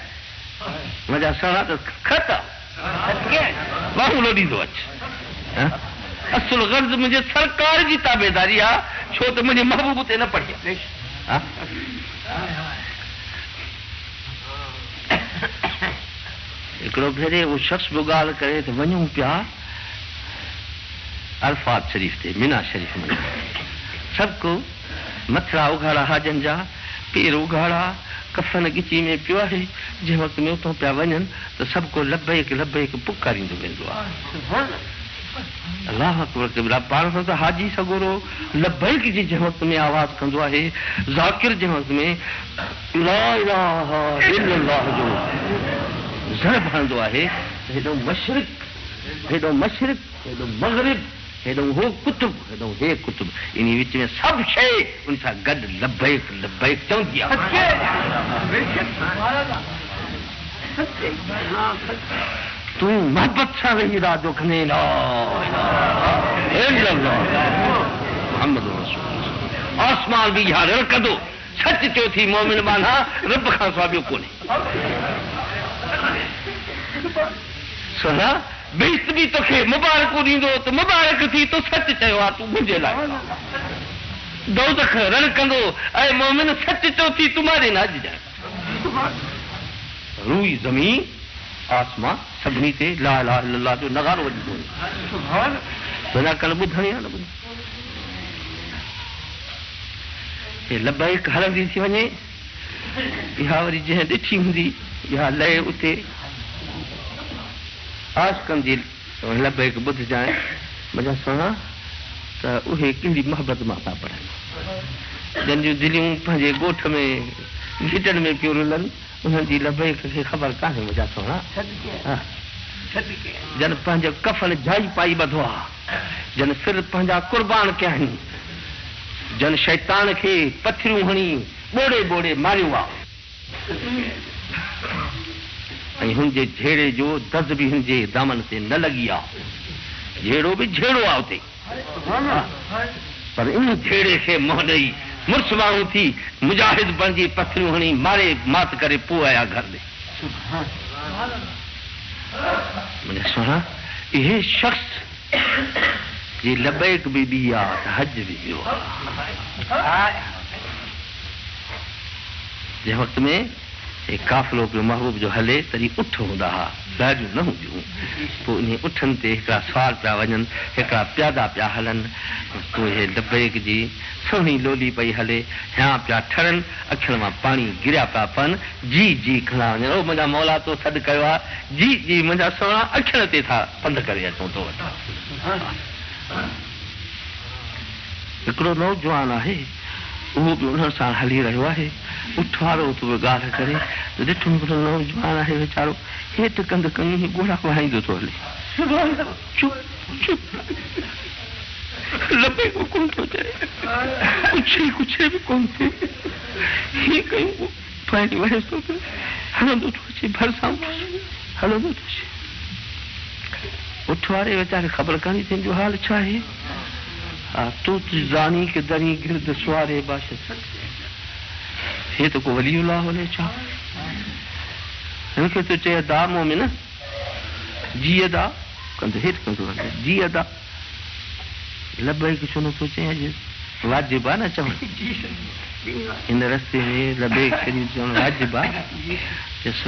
मज़ा सणा त ख़तम बाहुलो ॾींदो अच। असुल गर्ज़ मुंहिंजे सरकार जी ताबेदारी आहे, छो त मुंहिंजे महबूब ते न पढ़े। हिकिड़ो भेरे उहो शख़्स बि ॻाल्हि करे त वञूं पिया अरफात शरीफ़ ते, मीना शरीफ़ में सभु को मथड़ा उघाड़ा हाजनि जा, पेर उघाड़ा, कफन गिची में पियो आहे। जंहिं वक़्त में उतां पिया वञनि त सभु को लबैक लबैक पुकारींदो वेंदो आहे। अल्लाह अकबर कबीरा पाण सां त हाजी सगोरो लबैक जी जंहिं वक़्त में आवाज़ कंदो आहे, ज़ाकिर जंहिं वक़्त में ला इलाहा इल्लल्लाह जो ज़र भरंदो आहे, हेॾो मशरिक़ हेॾो मशरिक़ हेॾो मग़रिब हेॾो हो कुतुब हेॾो हे कुतुब, इन विच में सभु शइ उन सां गॾु लबैक लबैक चवंदी आहे। तूं मोहबत सां वेही इरादो खणे आसमान बि इहा रड़कंदो, सच चयो थी मोमिन माना रब खां सवाइ ॿियो कोन्हे। सोना बेइज़्ज़त बि तोखे मुबारकूं ॾींदो त मुबारक थी, तो सच चयो आहे तूं मुंहिंजे लाइ। दोज़ख रड़कंदो, ऐं मोमिन सच चयो थी तुम्हारे न अॼजाए। रूई ज़मीन आसमां सभिनी ते ला इलाहा इल्लल्लाह जो नगारो वॼी कोन्हे। बिना कल ॿुधणी आहे न ॿुध। हे लबैक हलंदी थी वञे, इहा वरी जंहिं ॾिठी हूंदी इहा लय उते आशिक़नि जी लबैक ॿुधजाए मज़ा सुणा त उहे कहिड़ी मोहबत मां था पढ़नि। जंहिंजूं दिलियूं पंहिंजे ॻोठ में घिटनि में पियूं रुलनि, उन्हनि जी लबैक खे ख़बर कान्हे मज़ा सुणा। जन पंहिंजो कफन जाई पाई ॿधो आहे, जन सिर पंहिंजा कुर्बान कया आहिनि, जन शैतान खे पथरियूं हणी ॿोड़े ॿोड़े मारियो आहे, ऐं हुनजे झेड़े जो दर्द बि हुनजे दामन ते न लॻी आहे। झेड़ो बि झेड़ो आहे उते, पर इन झेड़े खे मोह ॾेई मुड़ुस माण्हू थी मुजाहिद बणिजी पथरियूं हणी मारे मात करे पोइ आया घर ॾे। मुंहिंजा सुहिणा, इहे शख़्स जी लबैक बि ॿी आहे त हज बि ॿियो आहे। जंहिं वक़्त में हे काफ़िलो पियो महबूब जो हले तॾहिं उठ हूंदा हुआ, गाॾियूं न हूंदियूं। पोइ इन उठनि ते हिकिड़ा सवार पिया वञनि, हिकिड़ा प्यादा पिया हलनि, पोइ हे लबैक जी सुहिणी लोली पई हले, हियां पिया ठरनि, अखियुनि मां पाणी गिरिया पिया पवनि, जी जी खणा वञनि। ओ मुंहिंजा मौला तो सॾु कयो आहे, जी जी मुंहिंजा सुहिणा अखियुनि ते था पंधु करे अचूं तो वटि। हिकिड़ो नौजवान आहे, उहो बि उन्हनि सां हली रहियो आहे। उठ वारो तो ॻाल्हि करे ॾिठो हिकिड़ो नौजवान आहे वीचारो हेठि कंध कयूं ॻोड़ा वहाईंदो थो हले। चुप चुप लबे को कोन थो चए, कुझु बि कोन थिए। हीअं कयूं पंहिंजी वजह थो पियो हलंदो थो अचे, भरिसां हलंदो थो अचे। उठ वारे वीचारे ख़बर कान्हे तुंहिंजो हाल छा आहे। हा तूं ज़ानी के दरी गिरद सुवारे बाशे, हे तो को वलीउल्लाह होले छा। हिनखे तो चए दा मोमिन जी अदा कंदो हेठि कंदो वञे, जी अदा लबैक छो नथो चए, अॼु वाजिबु आहे न चवणु। हिन रस्ते में लबैक शरीफ़ चवणु वाजिबु आहे,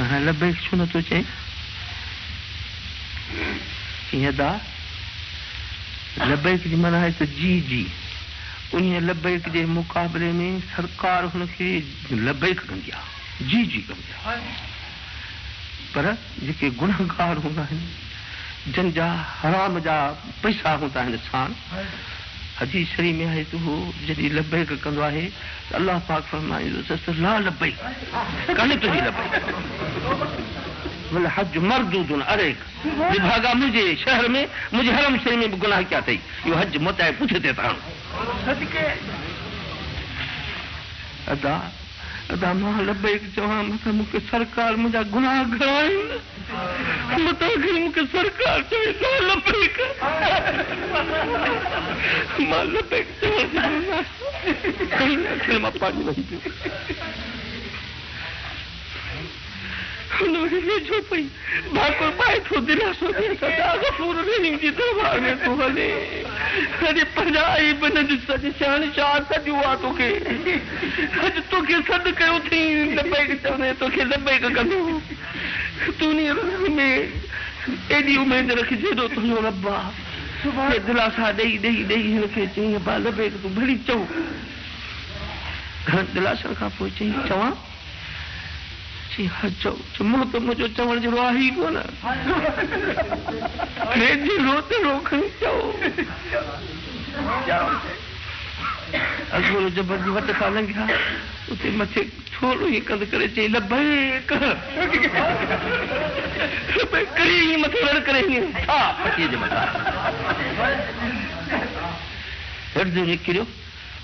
हाणे लबैक छो नथो चए। कीअं अदा लबैक जी माना आहे त जी जी, उन लबैक जे मुक़ाबले में सरकार हुनखे लबैक कंदी आहे, जी जी कंदी आहे। पर जेके गुनहगार हूंदा आहिनि, जन जा हराम जा पैसा हूंदा आहिनि साण, हदीस शरीफ़ में आहे त उहो जॾहिं लबैक कंदो आहे त अलाह पाक फरमाईंदो ला लबैक कान्हे तुंहिंजी लबैक। बोले हज मरदूदुन अलैक विभागा मुझे शहर में मुझे हरम शरीफ में गुनाह क्या थई यो हज मोताए पूछते था सदके अदा अदा मां लबैक चवां मत मुके सरकार मुझा गुनाह घणाई मत मुके सरकार चवे तो लबैक मां लबैक चवां कहीं मां पानी वही जो पई भाकुर पाए तो दिलासो दे सदा गफूर रहीम जी दरबार में तू हले कदी पंजाई बनद सज शान शाह सज हुआ तोखे अज तोखे सद कयो थी लबैक चवने तोखे लबैक कंदो तू नी में एडी उम्मीद रखी जेदो तुझो रब्बा सुभाणे दिलासा दई दई दई हिनखे चई बा लबैक तू भली चओ घर दिलासा खां पोइ चई चवां मुंह तो मुझो चवण जो आहे ही कोन जी रोते रोखणी चओ अगोलो जबर जी वट खां लंघिया उते मथे थोरो ही कंद करे चई लबैक करी ही मथे रड़ करे ही हा पटीअ जे मथां हर्ज निकिरियो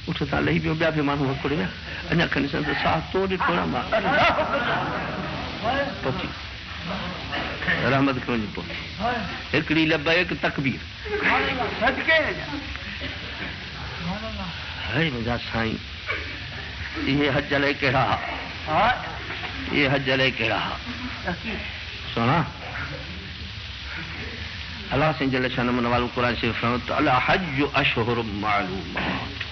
उठता लही पियो ॿिया बि माण्हू हकुड़े विया अञा खणी सन त साह तो ॾिठो न मां पहुची रहमत करण जी पहुची हिकिड़ी लबैक तकबीर है मुंहिंजा साईं इहे हज लाइ कहिड़ा हा इहे हज लाइ कहिड़ा हा सुणा अलाह साईं जल शान मन वालो क़ुरान शरीफ़ फरमातो अला हज अशहुर मालूमात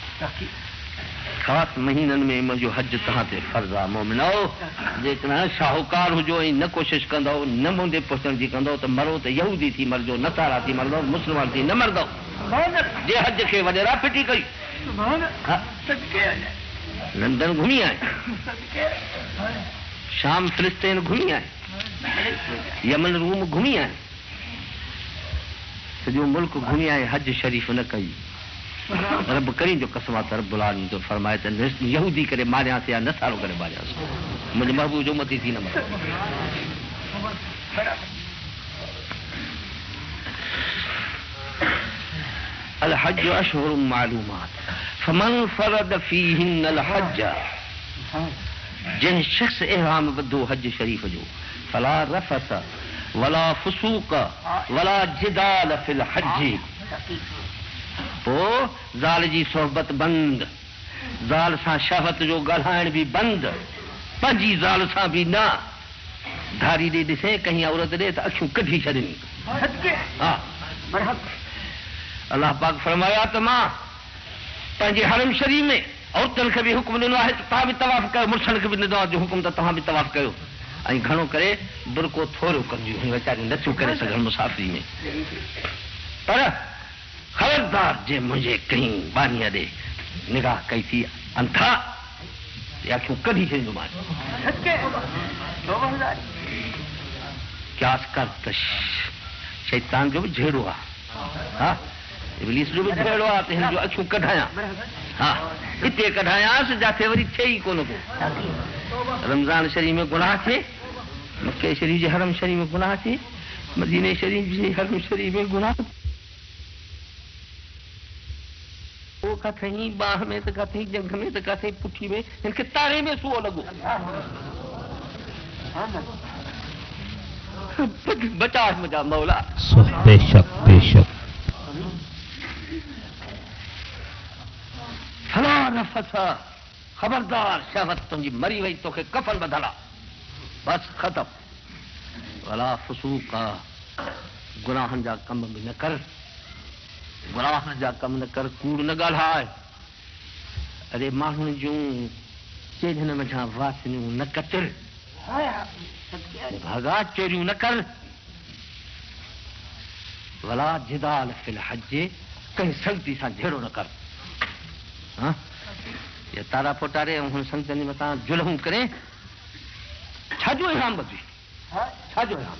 ख़ासि महीननि में मुंहिंजो हज तव्हां ते फर्ज़ आहे मोमिनो जेकॾहिं शाहूकार हुजो ऐं न कोशिशि कंदो न मुंदे पुछण जी कंदो त मरो त यहूदी थी मरजो नसारा थी मरंदो मुस्लमान थी न मरंदो जे हज खे वॾेरा फिटी कई लंदन घुमी आए शाम फिलिस्तीन घुमी आए यमन रूम घुमी आए सॼो मुल्क घुमी आए हज शरीफ़ न कई रब करीं जो कसम आहे त रब्बुल आलमीन तो फरमाए त यहूदी करे मारियासीं या नसारो करे मारियासीं मुंहिंजे महबूब जो उम्मती थी न मरे अल हज अशहुर मालूमात फमन फरद फीहिन अल हज जिन शख्स इहराम बधो हज शरीफ जो फला रफस वला फुसूक वला जिदाल फिल हज पोइ ज़ाल जी सोहबत बंद ज़ाल सां शहवत जो ॻाल्हाइण बि बंद पंहिंजी ज़ाल सां बि न धारी ॾे ॾिसे कहीं औरत ॾे त अखियूं कढी छॾनि हा अलाह पाक फरमाया त मां पंहिंजे हरम शरीफ़ में औरतुनि खे बि हुकुम ॾिनो आहे त तव्हां बि तवाफ़ कयो मुड़ुसनि खे बि ॾिनो आहे जो हुकुम त तव्हां बि तवाफ़ कयो ऐं घणो करे बुरको थोरो करियूं वीचारियूं नथियूं करे सघनि मुसाफ़िरी में पर खबरदार जे मुझे कहीं बानीअ ॾे निगाह कई थी अंथा या क्यों कढी छॾींदो मां क्यास कर त शैतान जो बि जहिड़ो आहे हा इब्लीस जो बि जहिड़ो आहे त हिन जो अखियूं कढायां हा हिते कढायांसि जिथे वरी थिए ई कोन को रमज़ान शरीफ़ में गुनाह थिए मके शरीफ़ जे हरम शरीफ़ में गुनाह थिए मदीने शरीफ़ जे हरम शरीफ़ में गुनाह वो कथई बाह में तो कथई जंग में तो कथई पुठी में इनके तारे में सुओ लगो बचा मुझा मौला बेशक बेशक फला नफसा खबरदार शहवत तुझी मरी वही तोखे कफन बदला बस खत्म वला फसूका गुनाहन जा कम भी न कर गुनाह जा कम न कर कूड़ न ॻाल्हाए अरे माण्हुनि जूं चेझन मथां वासनियूं न कतिर भगा चोरियूं न कर वला जिदाल फिल हज कंहिं संगती सां जहिड़ो न कर हाँ ये तारा पोटारे हुन संगतनि मथां जुल्म करे छाजो इनाम बची छाजो इनाम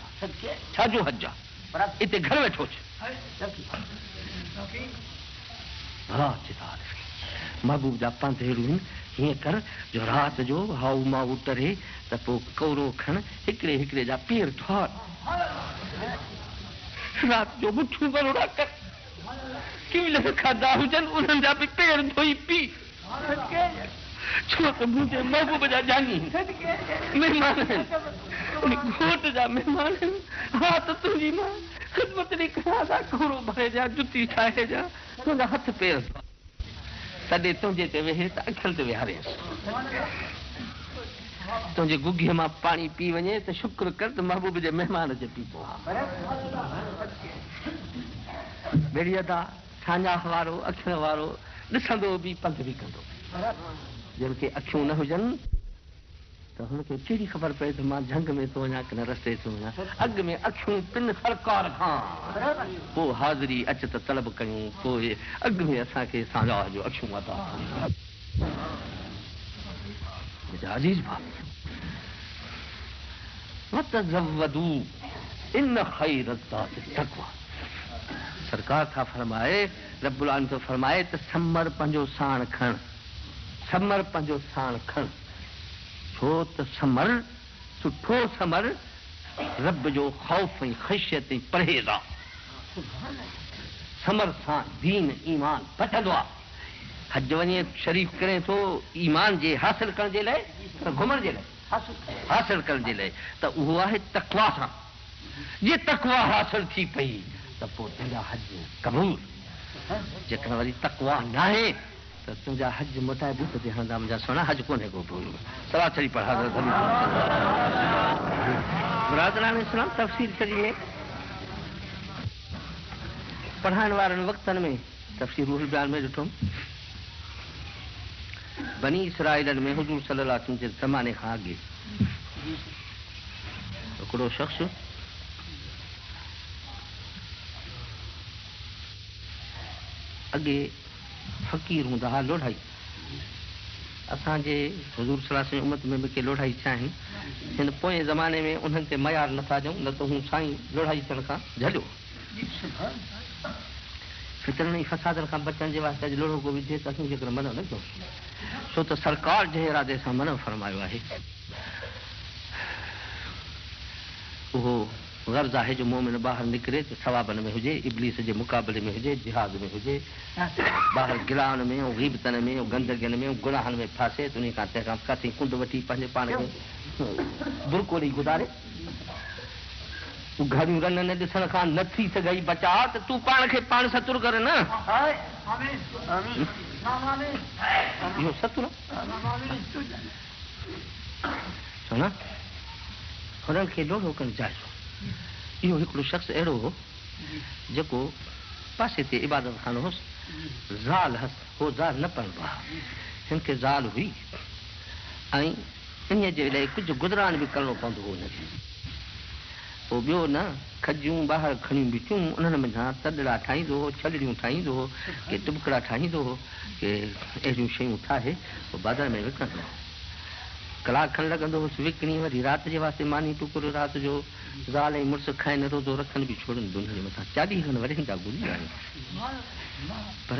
छाजो हज आहे इते घर वेठो महबूब जा पंथ अहिड़ियूं आहिनि हीअं कर जो राति जो हाउ माउ तरे त पोइ कौरो खण हिकिड़े हिकिड़े जा पेर ठार राति जो मुठियूं बरोड़ा कर किविल खाधा हुजनि उन्हनि जा बि पेर धोई पी छो त मुंहिंजे महबूब जा जानी महिमान आहिनि उन घोट जा महिमान आहिनि हा त तुंहिंजी मां ख़िदमत ॾेई कयां था कौरो भरे जा जुती ठाहे जा तुंहिंजा हथ पेर तॾहिं तुंहिंजे ते वेहे त अखियुनि ते विहारेसि तुंहिंजे गुगीअ मां पाणी पी वञे त शुक्र कर त महबूब जे महिमान जे पीतो बेड़ी अदा छांजा वारो अखियुनि वारो ॾिसंदो बि पंध बि कंदो जिनखे अखियूं न हुजनि त हुनखे कहिड़ी ख़बर पए त मां झंग में थो वञा की न रस्ते थो वञा अॻु में अखियूं पिन सरकार खां पोइ हाज़िरी अच त तलब कयूं पोइ अॻु में असांखे साझा जो अखियूं अदा अजीज भाउ वतज़व्वदू इन खैर ज़ात तक़वा सरकार था फरमाए रब्बुल आलमीन तो फरमाए त समर पंहिंजो साण खण समर पंहिंजो साण खण छो त समर सुठो समर रब जो ख़ौफ़ ऐं ख़शियत ऐं परहेज़ आहे समर सां दीन ईमान बचंदो आहे हज वञे शरीफ़ करे थो ईमान जे हासिल करण जे लाइ त घुमण जे लाइ हासिल करण जे लाइ त उहो आहे तक़वा सां जे तक़वा हासिल थी पई त पोइ तुंहिंजा हज क़बूल जेकॾहिं वरी तक़वा न आहे त तुंहिंजा हज मोटाए बि ते हणंदा मुंहिंजा सोना हज कोन्हे को सरासरी पढ़ा बुरादरान इस्लाम तफ़सीर शरीफ़ में पढ़ाइण वारनि वक़्तनि में तफ़सीर रूहुल बयान में ॾिठो बनी इसराइलनि में हुजूर सल्लल्लाहु अलैहि वसल्लम जे ज़माने खां अॻे हिकिड़ो शख़्स अॻे फ़क़ीर हूंदा हुआ लोढ़ाई असांजे हुजूर सल्लल्लाहु अलैहि वसल्लम उम्मत में बि के लोढ़ाई थिया आहिनि हिन पोएं ज़माने में उन्हनि ते मयार नथा ॾियूं न त हू साईं लोढ़ाई थियण खां झलियो फितरनि ऐं फसादनि खां बचण जे वास्ते अॼु लोढ़ो को विझे त असीं जेकर मना न कयूं छो त सरकार जे इरादे सां मना फरमायो आहे उहो गर्ज़ आहे जो मोमिन ॿाहिरि निकिरे त सवाबनि में हुजे इब्लीस जे मुक़ाबले में हुजे जिहाद में हुजे ॿाहिरि गिलान में ऐं ग़ीबतनि में ऐं गंदगियुनि में गुनाहनि में फासे त उन खां तंहिंखां किथे कुंड वठी पंहिंजे पाण खे बुरको ॾेई गुज़ारे घड़ियूं रन न ॾिसण खां न थी सघई बचा त तूं पाण खे पाण सतुर कर न इहो सतुर छो न हुननि खे लोढ़ो करणु जाइज़ो इहो हिकिड़ो शख़्स अहिड़ो हो जेको पासे ते इबादत खानो हुउसि ज़ाल हस हो ज़ाल न पढ़ंदो आहे हिन खे ज़ाल हुई ऐं इन जे लाइ कुझु गुज़रान बि करिणो पवंदो हो हुनखे पोइ ॿियो न खजियूं ॿाहिरि खणी बीठियूं उन्हनि में तॾड़ा ठाहींदो हो छलड़ियूं ठाहींदो हो के टुबकड़ा ठाहींदो हो के अहिड़ियूं शयूं ठाहे पोइ बाज़ार में विकिणंदो हो कलाक खनि लॻंदो हुउसि विकिणी वरी राति जे वास्ते मानी टुकुर राति जो ज़ाल ऐं मुड़ुस खाइनि रोज़ो रखनि बि छोड़नि दुनिया जे मथां 40 खनि वरी था गुज़री आहिनि पर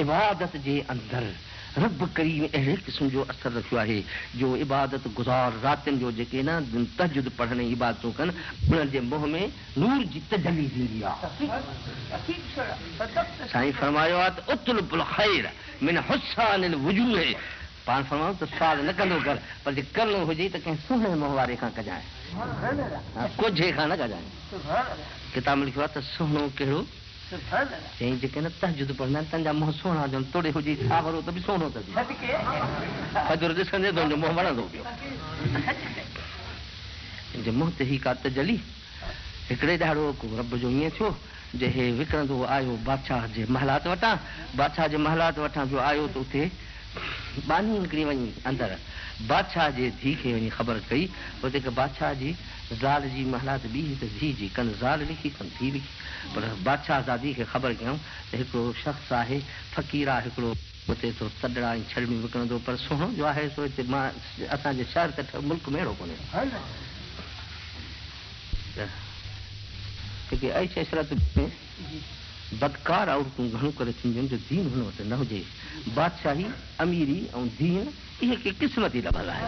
इबादत जे अंदरि रब करीम अहिड़े क़िस्म जो असरु रखियो आहे जो इबादत गुज़ार रातिनि जो जेके न तहजुद पढ़नि ऐं इबादतूं कनि उन्हनि जे मुंहं में नूर जी तजली थींदी आहे साईं फरमायो आहे त उतलुबुल ख़ैर मिन हुस्सानिल वुजूह पाण फरमायो त सुवाल न कंदो कर पर जे करिणो हुजे त कंहिं सुहिणे मुंहं वारे खां कजाए कोझे खां न कजाए किताब में लिखियो आहे त सुहिणो कहिड़ो चई जेके न तहजुद पढ़ंदा आहिनि तंहिंजा मुंहुं सुहिणा हुजनि तोड़े हुजे सावरो त बि सुहिणो अथसि फजर ॾिसंदे त हुनजो मुंहुं वणंदो पियो हिनजे मुंहं ते ही का तजली हिकिड़े ॾाढो रब जो ईअं थियो जे हे विकिणंदो आयो बादशाह जे महलात वटां बादशाह जे महलात वटां जो आयो त उते बानी निकिरी वञी अंदरि बादशाह जे धीउ खे वञी ख़बर कई उते की बादशाह जी ज़ाल जी महलात ॿी त धीउ जी कनि ज़ाल लिखी कनि धीउ लिखी पर बादशाह ज़ादी खे ख़बर कयूं त हिकिड़ो शख़्स आहे फ़क़ीर आहे हिकिड़ो उते थो तॾड़ा ऐं छड़ियूं विकिणंदो पर सुहिणो जो आहे सो हिते मां असांजे शहर त मुल्क में अहिड़ो कोन्हे जेके ऐश इशरत में बदकार औरतूं घणो करे थींदियूं जो दीन हुन वटि न हुजे। बादशाही अमीरी ऐं दीन इहे के क़िस्मत ई लभल आहे।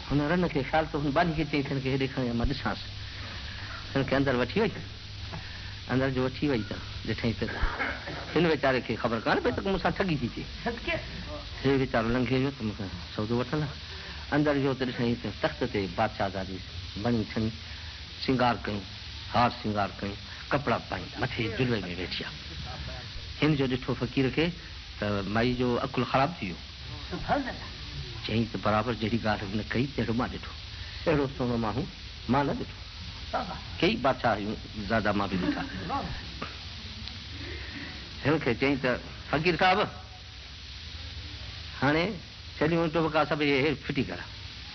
हुन रन खे ख़्याल त हुन बानी खे चई हिन खे हेॾे खणी मां ॾिसांसि। हिन खे अंदरि वठी वई, अंदरि जो वठी वई त ॾिठई त हिन वीचारे खे ख़बर कान्हे पई त मूंसां ठगी थी थिए। हे वीचारो लंघे वियो त मूंखां सौदो वठल आहे। अंदरि जो त ॾिठई त तख़्त ते बादशाहज़ादी बणी छणी सिंगार कयूं, हार सिंगार कयूं, कपिड़ा पाई मथे जुलवे में वेठी आहे। हिन जो ॾिठो फ़क़ीर खे त माई जो अकुलु ख़राबु थी वियो। चई त बराबरि जहिड़ी ॻाल्हि हुन कई तहिड़ो मां ॾिठो, अहिड़ो सोनो माण्हू मां न ॾिठो। कई बादशाह ज़्यादा मां बि ॾिठा। हिन खे चई त फ़क़ीर साहिबु हाणे छॾियूं टुबका सभु इहे फिटी कर,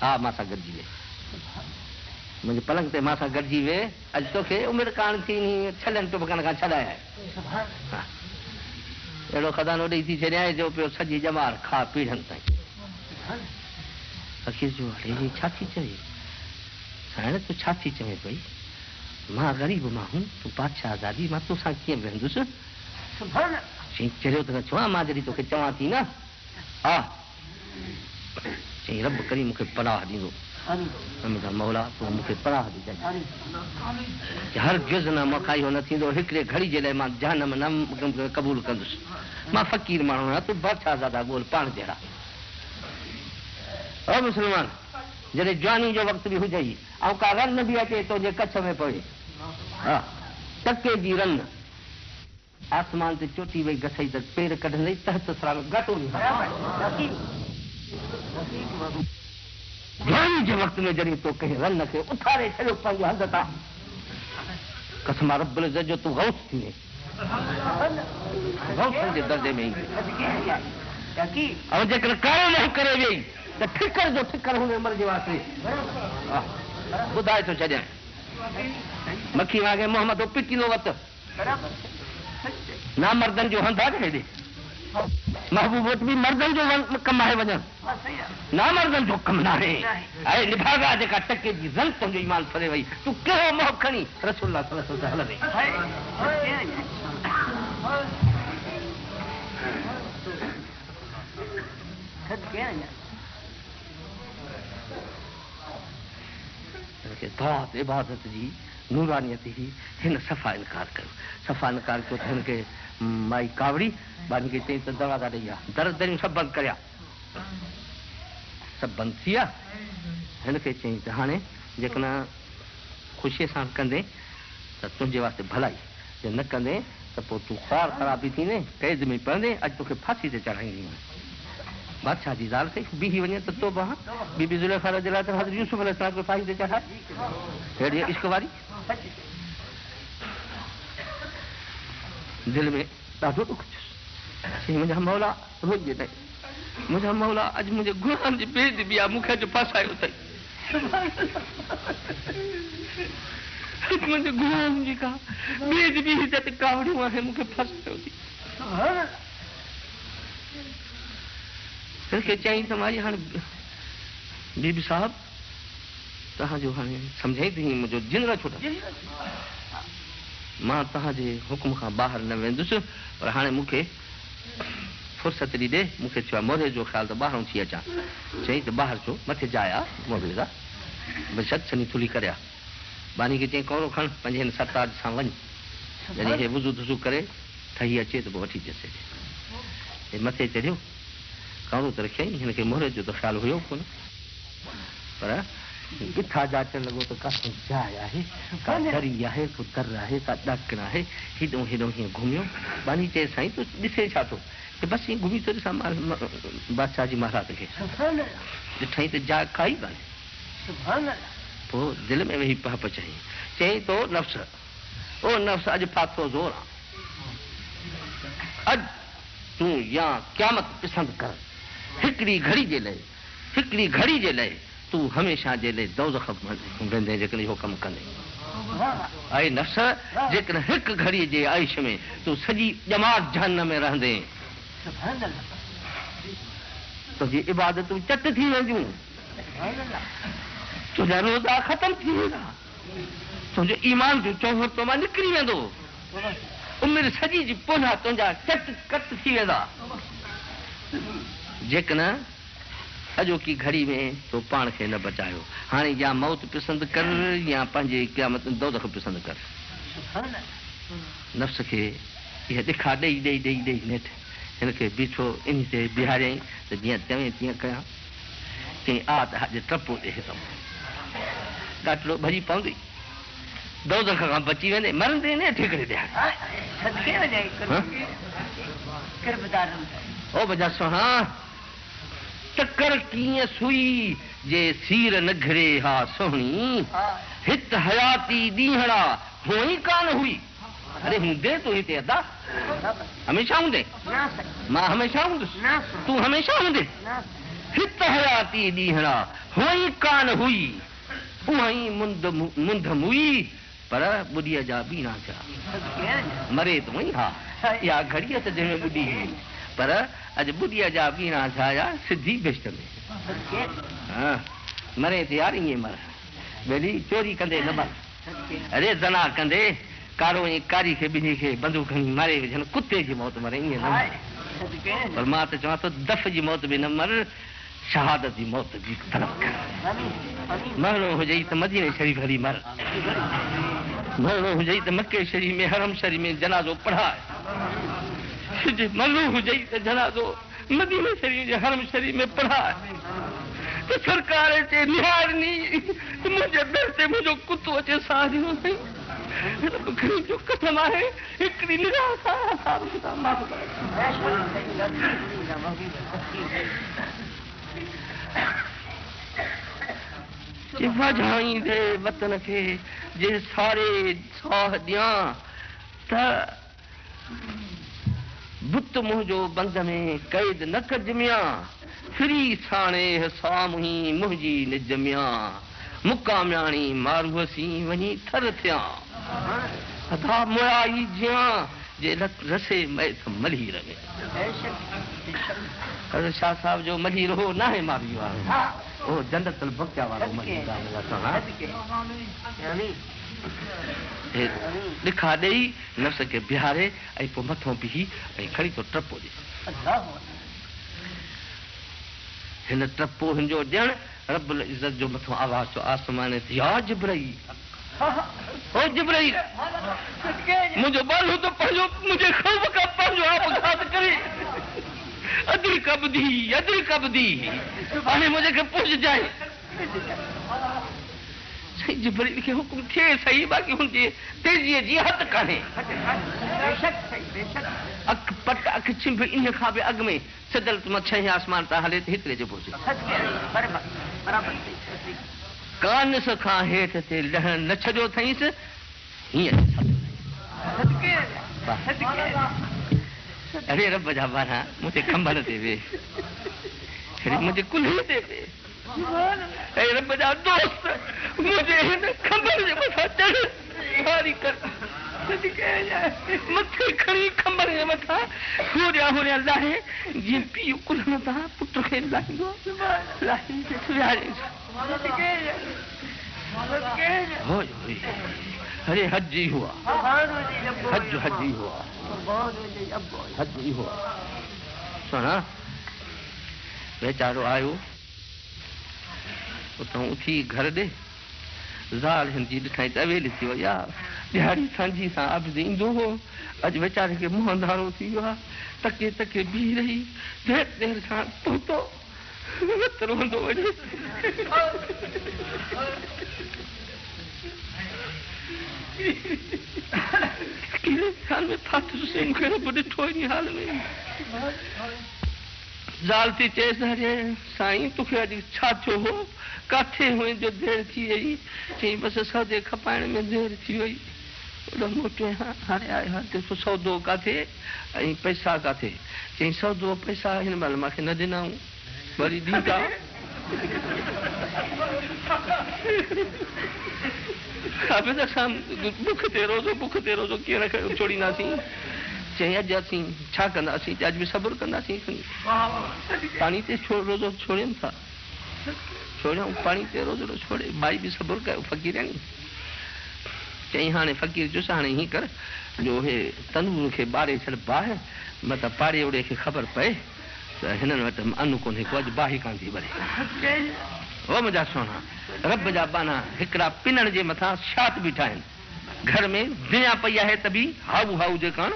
हा मां सां गॾिजी वे, मुंहिंजे पलंग ते मां सां गॾिजी वे। अॼु तोखे उमिरि कान थी छलनि टुबकनि खां छॾाया। अहिड़ो खज़ानो ॾेई थी छॾियां जो पियो सॼी ॼमार खा पीढ़नि ताईं। फ़क़ीर जो अरे छा थी चवे साइण, तूं छा थी चवे पई? मां ग़रीब माण्हू, तूं बादशाह आज़ादी, मां तोसां कीअं वेहंदुसि? चई चरियो त न छो आहे, मां जॾहिं तोखे चवां थी न। हा चई रब करी मूंखे पनाह ॾींदो, मुंहिंजा मौला तूं मूंखे पनाह ॾिजांइ। हर गिज़ न मूंखां इहो न थींदो, हिकिड़े घड़ी जे लाइ मां जहनम न क़बूल कंदुसि। मां फ़क़ीर माण्हू आहियां, तूं बादशाह ज़ादा ॻोल्ह पाण जहिड़ा। ओ मुस्लमान, जॾहिं जवानी जो वक़्तु बि हुजे ऐं का रन बि अचे तुंहिंजे कच्छ में पवे, हा टके जी रन आसमान ते चोटी वई घसई त पेर कढंदई तहत सरा में घटो जवानी जे वक़्त में जॾहिं तो कंहिं रन खे उथारे छॾियो पंहिंजे हंध तां, कसम रब्बुल इज़्ज़त जो तूं गौस थी वए, गौसनि जे दर्जे में ईंदे। ऐं जेकर कारो न करे वेई त ठिकर जो ठिकर हुन उमिरि जे वास्ते ॿुधाए थो छॾियां। मखी वांगे मोहम्मद पिटींदो वत ना मर्दनि जो हंध आहे हेॾे, महबूब वटि बि मर्दनि जो कमु आहे वञणु, ना मर्दनि जो कमु न आहे। ऐं लिभागा जेका टके जी रन तुंहिंजो ईमान फरे वई, तूं कहिड़ो मोह खणी रसूल हलंदे। दात इबादत जी नूरानियत ही हिन सफ़ा इनकार कयो, सफ़ा इनकार कयो त हिनखे माई कावड़ी बानी खे चई त दरवाज़ा ॾेई आहे, दर दरियूं सभु बंदि करिया, सभु बंदि थी विया। हिनखे चई त हाणे जेकॾहिं ख़ुशीअ सां कंदे त तुंहिंजे वास्ते भलाई, जे न कंदे त पोइ तूं ख़्वार ख़राबी थींदे, कैद में पवंदे, अॼु तोखे फांसी ते चढ़ाईंदी। बादशाह जी ज़ाल खे बीही वञे त तौबा, बीबी ज़ुलेखा जे लाइ त हज़रत यूसुफ अलैहिस्सलाम खे फांसी ते चढ़ाए, अहिड़ी इश्क वारी। दिलि में ॾाढो ॾुख थियुसि, मुंहिंजा मौला रोज़ ताईं, मुंहिंजा मौला अॼु मुंहिंजे गुनाहनि जी बेइज़ती आहे, मूंखे अॼु फासायो अथई, मुंहिंजे गुनाहनि जी का बेइज़ती कावड़ियूं आहे, मूंखे फासायो अथई। हिनखे चई त माई हाणे बीबी साहब तव्हांजो हाणे सम्झाई थी मुंहिंजो जिन न छुट, मां तव्हांजे हुकुम खां ॿाहिरि न वेंदुसि, पर हाणे मूंखे फुर्सत ॾी ॾे, मूंखे चयो आहे मोरे जो ख़्यालु त ॿाहिरों थी अचां। चई त ॿाहिरि छो, मथे जाइ आहे मोरे जा, बशत सनी थुली करिया। बानी खे चई कौरो खण पंहिंजे हिन सरताज सां वञ, जॾहिं हे वुज़ू दुज़ू करे ठही अचे त पोइ वठी अचे। हे मथे चढ़ियो, कौरो त रखियईं, हिनखे मोहरे जो त ख़्यालु हुयो कोन, पर किथां जाचण लॻो त काथां जाइ आहे, का दरी आहे, को दर आहे, का ॾाकिण आहे, हेॾो हेॾो हीअं घुमियो। बानी चए साईं तूं ॾिसे छा थो, बसि ईअं घुमी थो ॾिसां बादशाह जी महाराज खे, ॾिठई त जाइ काई कान्हे। पोइ दिलि में वेही पह पचाई, चई तो नफ़्स, ओ नफ़्स अॼु फाथो ज़ोर आहे, अॼु तूं या क़यामत पसंदि कर, हिकिड़ी घड़ी जे लाइ तूं हमेशह जे लाइ दोज़ख वेंदे जेकॾहिं इहो कमु कंदे। ऐं नफ़्स जेकॾहिं हिकु घड़ीअ जे आयुष में तूं सॼी ॼमात जहन्नम में रहंदे, तुंहिंजी इबादतूं चट थी वेंदियूं, तुंहिंजा रोज़ा ख़तमु थी वेंदा, तुंहिंजो ईमान जो चौहर तो मां निकिरी वेंदो, उमिरि सॼी जी पोना तुंहिंजा चट कट थी वेंदा जेकॾहिं अॼोकी घड़ी में तो पाण खे न बचायो। हाणे या मौत पसंदि कर या पंहिंजे क़यामत दोज़ख पसंदि कर। नफ़्स खे इहा ॾिखा ॾेई ॾेई ॾेई ॾेई नेठि हिनखे बीठो इन ते बीहारियईं त जीअं चवे तीअं कयां। चई आ त अॼु टपो ॾे हितां ॾाटलो भॼी पवंदी दोज़ख खां बची वेंदे मरंदे ने ठिकरे ओ बजा सुहा चक्कर कीअं सुई जे सीर न घिरे हा सुहिणी हित हयाती ॾींहड़ा हुअं ई कान हुई। अरे हूंदे तूं हिते अदा हमेशा हूंदे मां हमेशा हूंदुसि तूं हमेशा हूंदे हित हयाती ॾींहड़ा हुअं ई कान हुई उहा ई मुंद मुई पर ॿुॾीअ जा बीणा थिया मरे त वई हा इहा घड़ीअ त जंहिंमें ॿुॾी हुई पर अॼु ॿुॾीअ जा बीणा थिया या सिधी बेश्त में हा मरे त यार ईअं मर वेली चोरी कंदे न मर। अरे ज़ना कंदे कारो ऐं कारी खे ॿिन्ही खे बंदूक खणी मारे विझनि कुते जी मौत मरे ईअं न मर। पर मां त चवां थो दफ़ जी मौत बि न मर शहादत जी मौत जी तलब कर। मरणो हुजे त मदीने शरीफ़ हली मर मरणो हुजे त मके शरीफ़ में हरम शरीफ़ में जनाज़ो पढ़ाए मरणो हुजे त जनाज़ो मदीने शरीफ़ जे हरम शरीफ़ में पढ़ाए त सरकार अचे निहारनी मुंहिंजे दर ते मुंहिंजो कुतो अचे साह ॾिनो जो कसम आहे हिकिड़ी निगाह सां वॼाईंदे वतन खे जे सारे साह ॾियां त बुत मुंहिंजो बंद में क़ैद न कजमियां फिरी साणे सामुही मुंहिंजी निजमियां मुकाम्याणी मारूअसी वञी थर थियां अदा मुआई जियां जे रसे मैथ मली रहे। शाह साहब जो मली रहो ना है मारी वारो ओ जन्नत बख्या वारो मली ॾिखा ॾेई नफ़्स खे बिहारे ऐं पोइ मथो बीही ऐं खणी तो टपो ॾे। हिन टपो हिन जो ॾियणु रब्बुल इज़्ज़त जो मथो आवाज़ जो आसमान ते या जिब्राईल ओ जिब्राईल मुंहिंजो बालू तो पंहिंजो मुंहिंजे ख़ौफ़ खां पंहिंजो आपघात करे अदल कबदी हाणे मुंहिंजे खे पुछ जाए जिब्राईल खे हुकुम थिए सही बाक़ी हुनजी तेजीअ जी हद कान्हे। अख पट अख छिंभ इन खां बि अॻु में सदल मां छहें आसमान तां हले त हेतिरे जो पहुचे कानस खां हेठि ते लहण न छॾियो अथईंसि हीअं अरे रब जा बारा मुंहिंजे खंभर ते वे मुंहिंजे कुल्हे ते वे ऐं रब जा दोस्त मुंहिंजे हिन खंभर जे मथां चढ़ कर मथे खणी खंभर जे मथां होरिया होरिया लाहे जीअं पीउ कुल्हण तां पुट खे लाहींदो अरे हज ही हुआ हज ही हुआ सुना बेचारो आयो उतां उथी घर ॾे ज़ाल हिनजी ॾिठाई त अवेली थी वई आहे ॾियारी सांझी सां आबिद ईंदो हो अॼु वीचारे खे मुंहुं अंधारो थी वियो आहे तके तके बीह रही देर देर सां पहुतो रोंदो वञे साल में फाथुसि मूंखे रब ॾिठो इन हाल में ज़ाल थी चएसि अरे साईं तोखे अॼु छा थियो हो काथे हुई जो देरि थी वई चई बसि सौदे खपाइण में देरि थी वई ओॾो मोटियो हाणे आया ॾिसो सौदो काथे ऐं पैसा काथे चई सौदो पैसा हिन महिल मूंखे न ॾिनऊं वरी ॾींदा असां बुख ते रोज़ो कीअं छोड़ींदासीं चई अॼु असीं छा कंदासीं अॼु बि सब्र कंदासीं पाणी ते रोज़ो छोड़ियूं था छोड़ियूं पाणी ते रोज़ो छोड़े भाई बि सब्र कयो फ़क़ीर आहिनि चई हाणे फ़क़ीर चुस हाणे हीअं कर जो हे तनूर खे ॿारे छॾ बाहि मत पाड़े ओड़े खे ख़बर पए त हिननि वटि अनु कोन्हे को अॼु बाहि कान थी भरे ओ मुंहिंजा सोना रब जा बाना हिकिड़ा पिनण जे मथां शात बीठा आहिनि घर में दिया पई आहे त बि हाऊ हाऊ जे कारण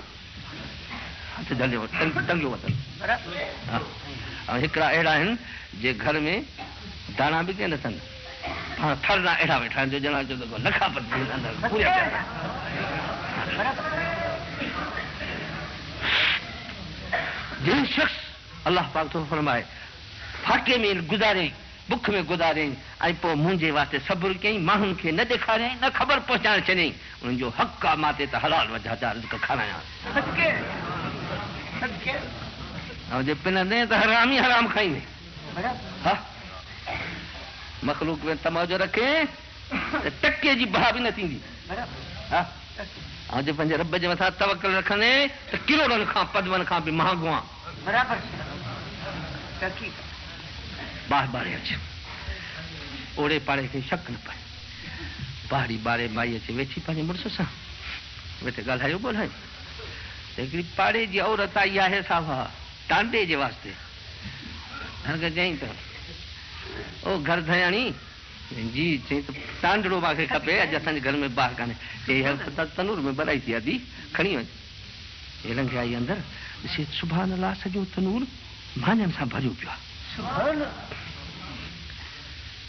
हथ झलियो टंगियो वतन ऐं हिकिड़ा अहिड़ा आहिनि जे घर में दाणा बि कंहिं नथनि हाँ थरना अहिड़ा वेठा आहिनि जो ॼणा जो लखा पति जो शख्स अल्लाह पाक थो फरमाए फाके में गुज़ारे बुख में गुज़ारे ऐं पोइ मुंहिंजे वास्ते सब्र कयईं माण्हुनि खे न ॾेखारियईं न ख़बर पहुचाइण छॾियईं उन्हनि जो हक़ आहे मां ते त हलाल वधा जा रिज़्क खारायां ऐं जे पिनंदे त हराम ई हराम खाईंदे हा मखलूक में तमाजो रखे त टके जी बहा बि न थींदी हा ऐं जे पंहिंजे रब जे मथां तवकल रखंदे त किरोड़नि खां पदवनि खां बि महांगो आहे बाहि ॿारे अचे ओड़े पाड़े खे शक न पए बाड़ी ॿारे माई अचे वेठी पंहिंजे मुड़ुस सां वेठे ॻाल्हायो ॿोल्हायो हिकिड़ी पाड़े जी औरत आई आहे सावा टांडे जे वास्ते हाणे चई त ओ घर धयाणी जी चई त टांडड़ो मूंखे खपे अॼु असांजे घर में बाहि कान्हे चई तनूर में बढ़ाई थी आदि खणी वञ हे लंघे आई अंदरि ॾिसे सुभाणे अलाह सॼो तनूर माञनि सां भरियो पियो आहे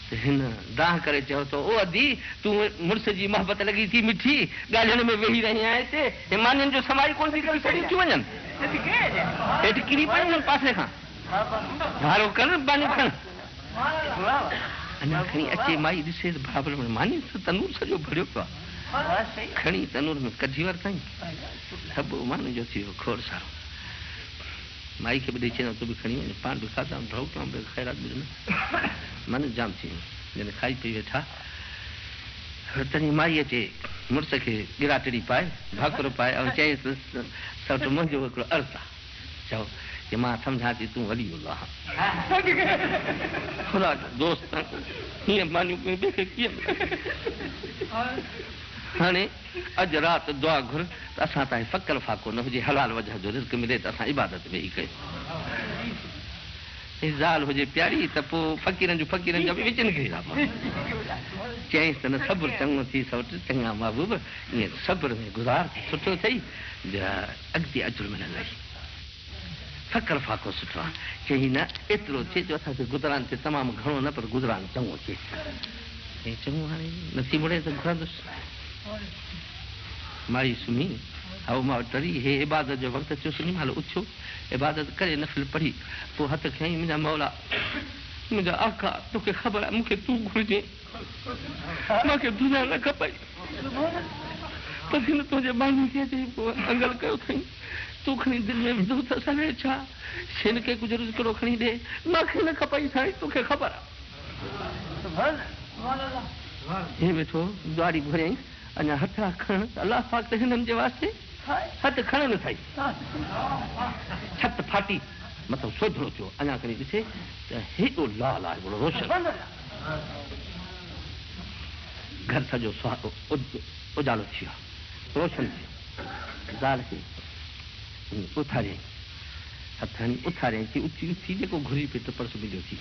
हिन दाह करे चयो त ओ अदी तूं मुड़ुस जी मोहबत लॻी थी मिठी ॻाल्हियुनि में वेही रही आहीं हिते हे मानियुनि जो समाई कोन थी करे सड़ी थियूं वञनि हेठि किरी पयूं पासे खां भाड़ो कर बानियूं खण अञा खणी अचे माई ॾिसे त बाबर में मानी तनूर सॼो भरियो पियो आहे खणी तनूर में कढी वरितई सभु मान जो थी वियो खोड़ सारो माई खे बि ॾेई चयो तूं बि खणी वञ पाण बि खाधा ढौ कयूं ख़ैरात बि ॾिनो मन जाम थी वियो जॾहिं खाई पई वेठा तॾहिं माई अचे मुड़ुस खे गिराटड़ी पाए भाकुर पाए ऐं चयईंसि सौट मुंहिंजो हिकिड़ो अर्ज़ु आहे चओ कि मां सम्झां थी तूं वली अल्लाह ख़ुदा जो दोस्त हीअं मानियूं कयूं ॿिए खे कीअं हाणे अॼु राति दुआ घुर त असां ताईं फ़क़ल फ़ाक़ो न हुजे हलाल वजह जो रिज़्क मिले त असां इबादत वेही कयूं ज़ाल हुजे प्यारी त पोइ फ़क़ीरनि जा बि विचनि खे चयईंसि त न सब्र चङो थी सौट चङा महबूब ईअं सब्र में गुज़ार सुठो अथई अॻिते अजुर मिलंदई फ़क़ल फ़ाक़ो सुठो आहे चई न एतिरो थिए जो असांखे गुज़रान थिए तमामु घणो न पर गुज़रान चङो थिए ऐं चङो हाणे नथी मुड़े त घुरंदुसि माई सुम्ही हाउ मां टरी हे इबादत जो वक़्तु अचो सुनी महिल उथियो इबादत करे नफ़िल पढ़ी पोइ हथ खयईं मुंहिंजा मौला मुंहिंजा आका तोखे ख़बर आहे मूंखे तूं घुरिजे मूंखे दुनिया न खपई पर हिन तुंहिंजे माण्हू खे अचे पोइ अंगल कयो अथई तूं खणी दिलि में विधो त असां छा हिन खे कुझु रिज़्क़ो खणी ॾे मूंखे न खपई साईं तोखे ख़बर आहे हे वेठो द्वारी घुरियईं अञा हथ खण अलाह पाक त हिननि जे वास्ते हथ खण न थई छत फाटी मथां सोधड़ो थियो अञा खणी ॾिसे त हेॾो लाल आहे हिकिड़ो रोशन घर सॼो उजालो थी वियो रोशन थियो ज़ाल खे उथारियईं हथ हणी उथारियईं की उथी उथी जेको घुरी पई त पर्स मिलियो थी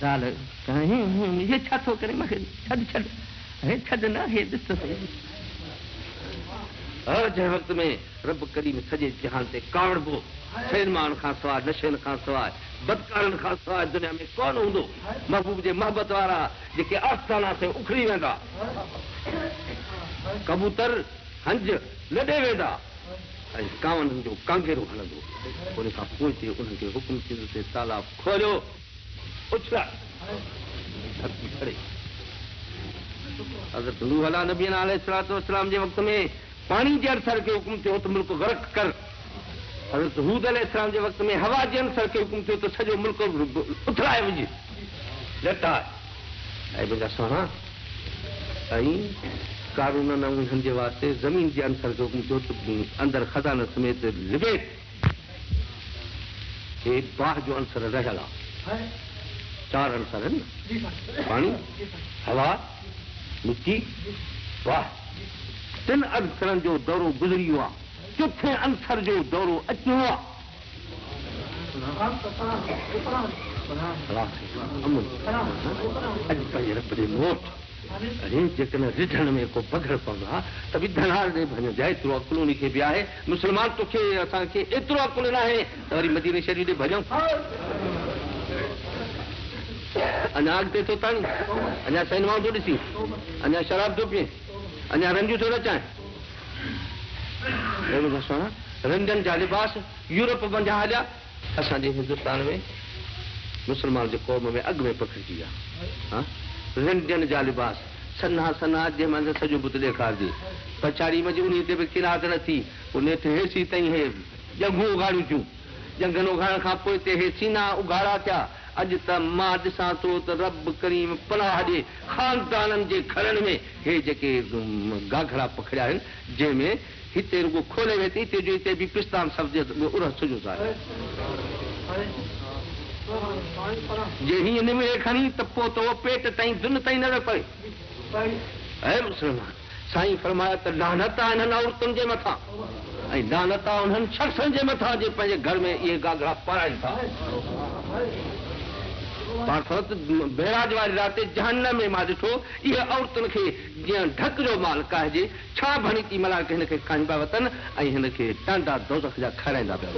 ज़ाल हे छा थो करे मूंखे छॾ हे छॾ न हे ॾिस त सही जंहिं वक़्त में रब करीम सॼे जहान ते कावड़बो शैरमान खां सवाइ नशेन खां सवाइ बदकारनि खां सवाइ दुनिया में कोन हूंदो महबूब जे मोहबत वारा जेके आस्थाना ते उखड़ी वेंदा कबूतर हंज लॾे वेंदा ऐं कावनि जो कांगेरो हलंदो उन खां पोइ ते उन्हनि खे हुकुम थींदो ते तालाब खोलियो उछला हज़रत नूह नबी अलैहिस्सलाम जे वक़्त में पानी जे अनसर खे हुकुम थियो त मुल्क गर्क कर हज़रत हूद अलैहिस्सलाम जे वक़्त में हवा जे अनसर खे हुकुम थियो त सॼो मुल्क उथलाए विझ लटा ऐं मुंहिंजा सोना ऐं कारून उन्हनि जे वास्ते ज़मीन जे अनसर खे हुकुम थियो त अंदरि खज़ाना समेत लिबे हे बाह जो अनसर रहियल आहे 4 अनसर आहिनि पानी हवा मिट्टी वाह, 3 अनसरनि जो दौरो गुज़री वियो आहे, 4थे अनसर जो दौरो अचणो आहे। अॼु पंहिंजे रब जे मोट अरे जेकॾहिं रिढण में को बगड़ पवंदो आहे त विधण ॾे भञ जा, एतिरो अकुल उन खे बि आहे। मुस्लमान तोखे असांखे एतिरो अकुल न आहे त वरी मदीने शरीफ़ ॾे भॼूं। अञा अॻिते थो ताणी, अञा सिनेमाऊं थो ॾिसी, अञा शराब थो पीए, अञा रंजियूं थो नचाए। रंजन जा लिबास यूरोप मंझां हलिया, असांजे हिंदुस्तान में मुस्लमान जे क़ौम में अॻु में पखिड़िजी विया। रंजन जा लिबास सन्हा सन्हा जे मंझि सॼो बुत ॾेखारिजे, पछाड़ी मंझि उन ते बि किनात न थी, उन ते हेसी ताईं हे जंगूं उघाड़ियूं थियूं, जंगनि उघाड़ण खां पोइ ते हे सीना उघाड़ा थिया। अॼु त मां ॾिसां थो त रब करीम पनाह ॾे ख़ानदाननि जे घरनि में हे जेके घाघरा पखड़िया आहिनि, जंहिंमें हिते रुगो खोले वेठे हिते जो हिते बि पिस्तान सब्ज उर सुजो आहे। जे हीअं निमिरे खणी त पोइ त उहो पेट ताईं दुन ताईं नज़र पए। ऐं मुस्लमान साईं फरमाया त लानत आहे हिननि औरतुनि जे मथां ऐं लानत आहे उन्हनि शख़्सनि जे मथां जे पंहिंजे घर में इहे घाघरा पाराइनि था। पाण बेराज वारी राति जहन्नम में मां ॾिठो इहे औरतुनि खे जीअं ढक जो माल काइजे, छा भणी थी मला हिन खे खणी पिया वतनि ऐं हिन खे टांडा दोज़ख जा खाराईंदा पिया।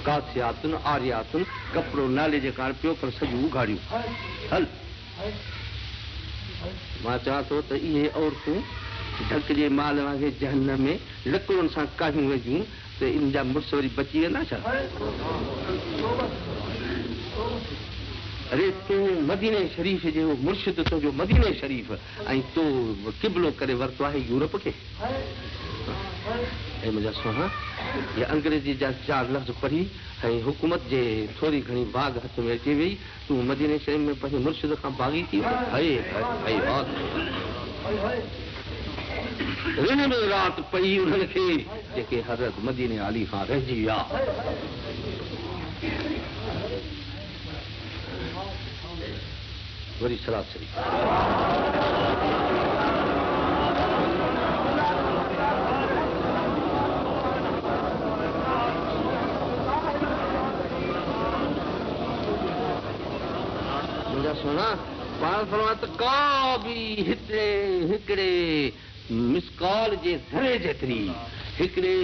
कासियातुनि आरियातुनि कपिड़ो नाले जे कारण पियो पर सॼियूं उघाड़ियूं। हल मां चवां थो त इहे औरतूं ढक जे माल वांगुरु जहन्नम में लकड़ुनि सां काहियूं वेंदियूं त इन जा मुड़ुस वरी बची वेंदा छा? अरे तूं मदीने शरीफ़ जो मुर्शिद तुंहिंजो मदीने शरीफ़ ऐं तूं क़िबलो करे वरितो आहे यूरोप खे। ऐं मुंहिंजा सुहा इहा अंग्रेजी जा 4 लफ़्ज़ पढ़ी ऐं हुकूमत जे थोरी घणी बाग़ हथ में अची वई, तूं मदीने शरीफ़ में पंहिंजे मुर्शिद खां बाग़ी थी रिन में राति पई उन्हनि खे जेके हज़रत मदीने आली खां रहिजी विया। वरी सलात शरीफ़ मुंहिंजा सोना पाण फरमाए त का बि हिकिड़े मिसकाल जे ज़रे जेतिरी, हिकिड़े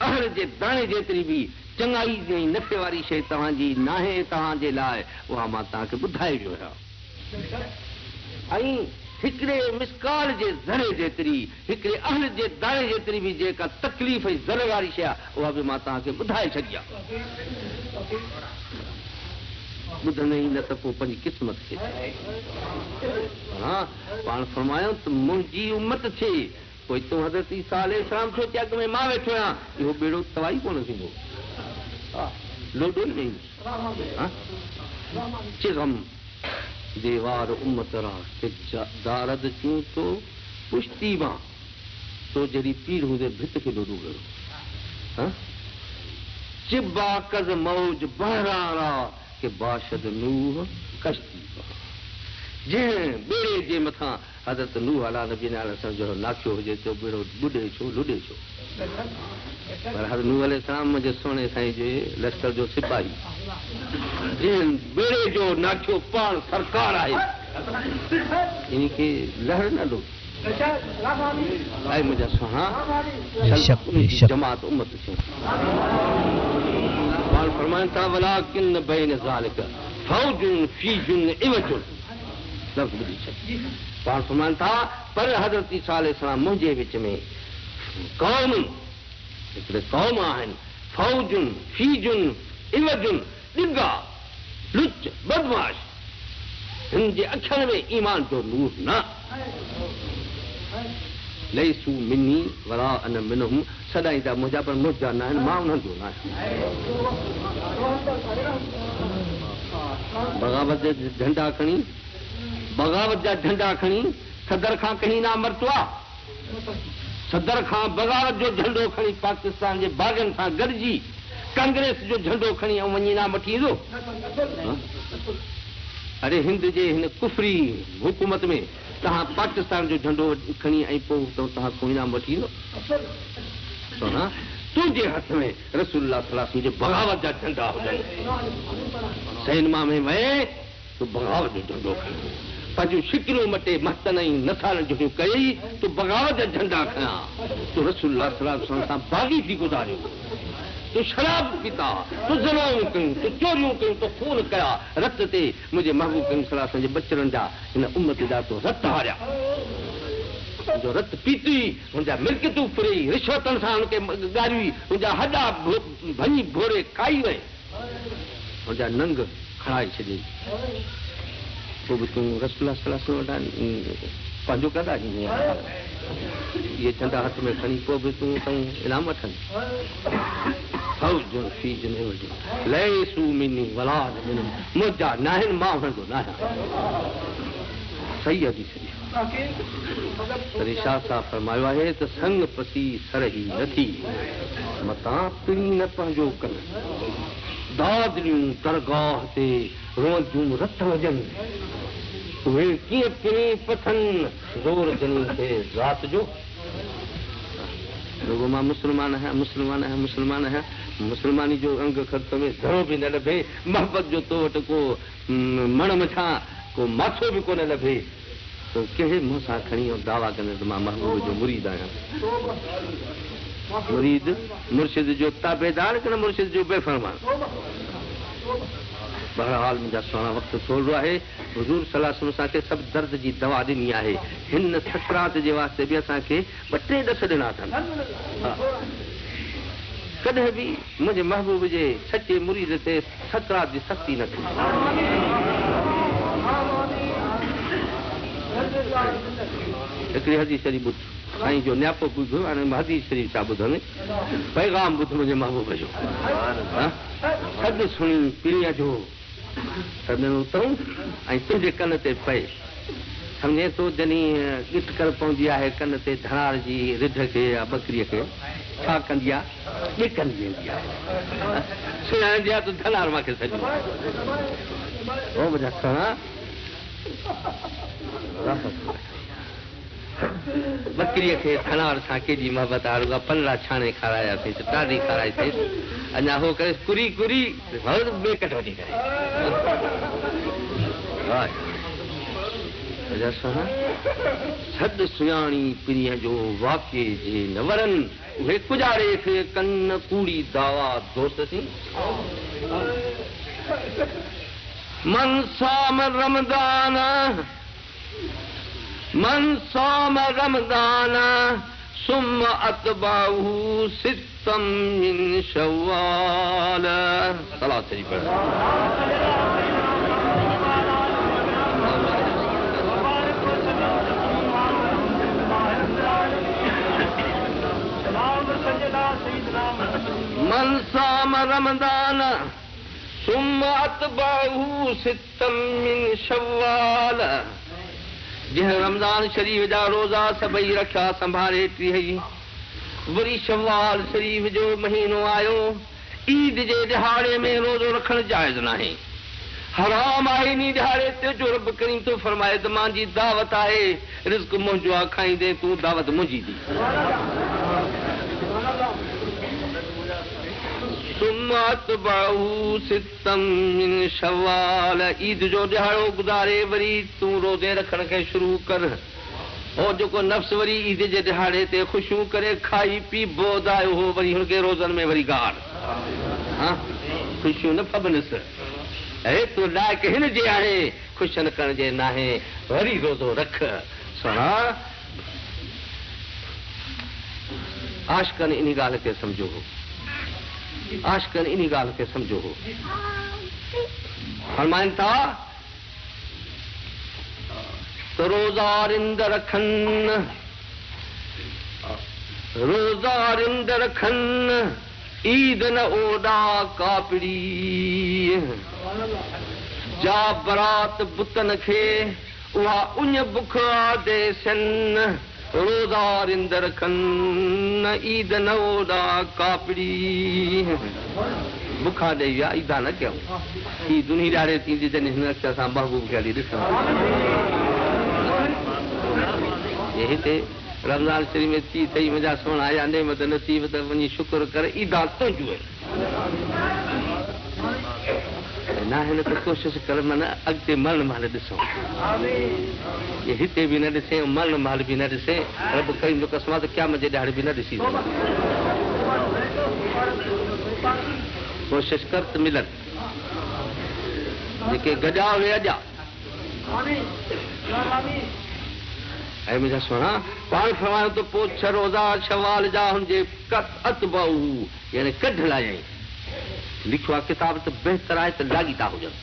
अहर जे दाणे जेतिरी बि चङाई ऐं नफ़े वारी शइ तव्हांजी नाहे तव्हांजे लाइ, उहा मां तव्हांखे ॿुधाए वियो आहियां। ऐं हिकिड़े मिसकाल जे ज़रे जेतिरी, हिकिड़े अहर जे दाणे जेतिरी बि जेका तकलीफ़ ऐं ज़र वारी शइ आहे उहा बि मां तव्हांखे ॿुधाए छॾी आहे। ॿुधंदे ई न त पोइ पंहिंजी क़िस्मत खे पाण फरमायो त मुंहिंजी उमत थिए कोई तूं हज़रत ईसा अलैहिस्सलाम छो अॻ में मां वेठो आहियां, इहो बेड़ो तवाई कोन थींदो। लोडो ई नहीं चिगम देवार उम्मत रास्ते दारद चूं तो पुश्ती मां तो जड़ी पीर हुंदे भित के लोडो करो। चिब्बा कज मौज बहरारा के बाशद नूह कश्ती जे बेड़े जे मथा हज़रत नूह अला नबी अलैहि जो नाखियो हुजे तो बेड़ो बुॾे छो लुॾे छो, पर हज़रत नूह अलैहिस्सलाम जे सोने साईं जे लश्कर जो सिपाही जिन बेड़े जो नाखियो पाण सरकार आहे इनखे लहर न लो आहे मुंहिंजा सुहा जमात उम्मत थियो। पाण फरमाइनि था वलाकिन बैन ज़ालिक फौजुन फीजुन इवजुन, लफ़्ज़ ॿुधी छॾ। पाण फरमाइनि था पर हज़रत ईसा अलैहिस्सलाम मुंहिंजे विच में कौम हिकिड़े कौम आहिनि, फौजुन फीजुन इवजुन, ॾिगा लुच बदमाश, हिन जे अखियुनि में ईमान जो नूर न। लैसू मिनी वला अन मिनहुम, सदाईंदा मुंहिंजा पर मुंहिंजा न आहिनि, मां उन्हनि जो न आहियां। बग़ावत जा झंडा खणी सदर खां कहीं ना मरतो आहे, सदर खां बग़ावत जो झंडो खणी पाकिस्तान जे बागनि सां गॾिजी कांग्रेस जो झंडो खणी ऐं वञी ना मटी ईंदो। अरे हिंद जे हिन कुफरी हुकूमत में तव्हां पाकिस्तान जो झंडो खणी ऐं पोइ तव्हां को इनाम वठी ईंदो सोना तुंहिंजे हथ में रसूलुल्लाह सल्लल्लाहु अलैहि वसल्लम जे बग़ावत जा झंडा हुजनि सैनमा में वए तूं बग़ावत जो झंडो खणी पंहिंजूं शिकिलियूं मटे मस्तन ऐं नसाल जूं कई तूं बग़ावत जा झंडा खणा तूं रसूलुल्लाह सल्लल्लाहु अलैहि वसल्लम सां बाग़ी थी गुज़ारियो तूं शराब पीता तूं ज़नाऊं कयूं तूं चोरियूं कयूं तूं खून कया रत ते मुंहिंजे महबूब करीम सल्लल्लाहु अलैहि वसल्लम जे बचड़नि जा हिन उम्मत जा तूं रत हारिया जो रत पीती हुनजा मिल्कियतूं फुरी रिश्वतनि सां हुनखे ॻारियूं हुनजा हॾा भञी भोरे खाई वई हुनजा नंग खणाए छॾियईं पोइ बि तूं रसूलुल्लाह सल्लल्लाहु अलैहि वसल्लम पंहिंजो कंदा इहे झंडा हथ में खणी पोइ बि तूं ताईं इनाम वठनि मुंहिंजा न आहिनि मां उन्हनि जो न आहियां सही आहे वरी शाह साहब फरमायो आहे त संग पसी सरही नथी मतां पिणी न पंहिंजो कनि दादरियूं दरगाह ते रोज़ूं रत वॼनि उहे कीअं पिणी पथनि ज़ोर जनी थे राति जो रुगो मां मुस्लमान आहियां मुस्लमानी जो अंग ख़र्च में घणो बि न लभे मोहबत जो तो वटि को मण मछां को माछो बि कोन लभे तो कहिड़े मुंहं सां खणी दावा कंदे त मां महबूब जो मुरीद आहियां मुरीद मुर्शिद जो ताबेदार कि न मुर्शिद जो बेफ़रमान बहरहाल मुंहिंजा सुहिणा वक़्तु थोरो आहे हुज़ूर सल्लल्लाहु अलैहि वसल्लम असांखे सभु दर्द जी दवा ॾिनी आहे हिन सकरात जे वास्ते बि असांखे ॿ टे ॾस ॾिना अथनि कॾहिं बि मुंहिंजे महबूब जे सचे मुरीद ते सकरात जी सख़्ती न थी हिकिड़ी हदीस शरीफ़ ॿुध साईं जो न्यापो ॿुधो हाणे हदीस शरीफ़ छा ॿुधनि पैगाम ॿुध मुंहिंजे महबूब जो सॾु सुणी पीढ़ीअ जो सॾु उतरूं ऐं तुंहिंजे कन ते पए सम्झे तो जॾहिं ॻिट कर पवंदी आहे कन ते धनार जी रिढ खे या बकरीअ खे छा कंदी आहे ॾिकंदी वेंदी आहे सुञाणंदी आहे त धनार मूंखे सॼो ओ मुंहिंजा सुहिणा बकरीअ खे धनार सां केॾी मोहबत आहे रुॻा पलड़ा छाणे खारायासीं त ॾाढी खाराईसीं अञा हो करे कुरी कुरी बेकट वठी करे सॾु सुञाणी पिणीअ जो वाके जे न वरनि उहे कुजारे खे कन कूड़ी दावा दोस्त थी मन साम रमदान सुम अतबाहु सितम मिन शव्वाल सलात शरीफ मन साम रमदान सुम अतबाहु सितम मिन शव्वाल जंहिं रमज़ान शरीफ़ जा रोज़ा सभई रखिया संभाले टीह वरी शव्वाल शरीफ़ जो महीनो आयो ईद जे दिहाड़े में रोज़ो रखणु जाइज़ नाहे हराम आहे इन दिहाड़े ते जो रब करीम तो फरमाए त मुंहिंजी दावत आहे रिज़्क मुंहिंजो आहे खाईंदे तूं दावत मुंहिंजी दी ईद जो दिहाड़ो गुज़ारे वरी तूं रोज़े रखण खे शुरू कर हो जेको नफ़्स वरी ईद जे दिहाड़े ते ख़ुशियूं करे खाई पी बोध आयो हो वरी हुनखे रोज़नि में वरी गाड़ ख़ुशियूं न फबनसि अरे तूं लाइक़ हिन जे आहे ख़ुशि करण जे नाहे वरी रोज़ो रख सुणा आशिक़नि इन ॻाल्हि खे सम्झो हो आशिक़नि इन ॻाल्हि खे सम्झो हो फरमाइनि था त रोज़ा रिंद रखनि ईद न ओॾा कापड़ी जा बरात बुतन खे उहा उञ बुख देसनि रोज़ा रिंद रखनि ईद न ओॾा कापड़ी बुखा ॾेई विया ईदा न कयूं ही दुनी ॾाढे थींदी जॾहिं हिन अक्षर सां महबूब खे हली ॾिसण ये हिते रमज़ान शरीफ़ में थी थई मुंहिंजा सोना या नेमत नसीब त वञी शुक्र कर ईदा तुंहिंजूं न हिन त कोशिशि कर माना अॻिते मरण महिल ॾिसूं ये हिते बि न ॾिसे मरण महिल बि न ॾिसे रब करीम जो कसम आहे त क़यामत जे ॾाढ़े बि न ॾिसी कोशिशि कर त मिलनि जेके गॼा उहे अॼा ऐं मुंहिंजा सोना पाण फरमायो त पोइ 6 रोज़ा शवाल जा हुनजे अतबहू यानी कढ लाइ लिखियो आहे किताब त बहितर आहे त लाॻीता हुजनि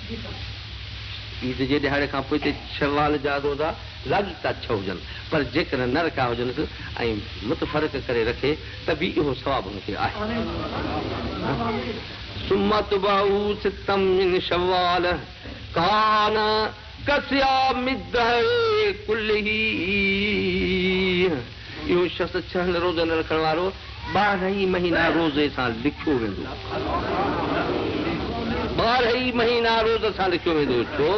ईद जे ॾिहाड़े खां पोइ शवाल जा रोज़ा लाॻीता 6 हुजनि पर जेकॾहिं न रखिया हुजनि ऐं मुतफ़रक़ करे रखे त बि इहो सवाबु हुनखे आहे सुमत बाहू सितम मिन शवाल कान इहो शख़्स 6 रोज़ न रखण वारो 12 महीना रोज़े सां लिखियो वेंदो 12 महीना रोज़ सां लिखियो वेंदो छो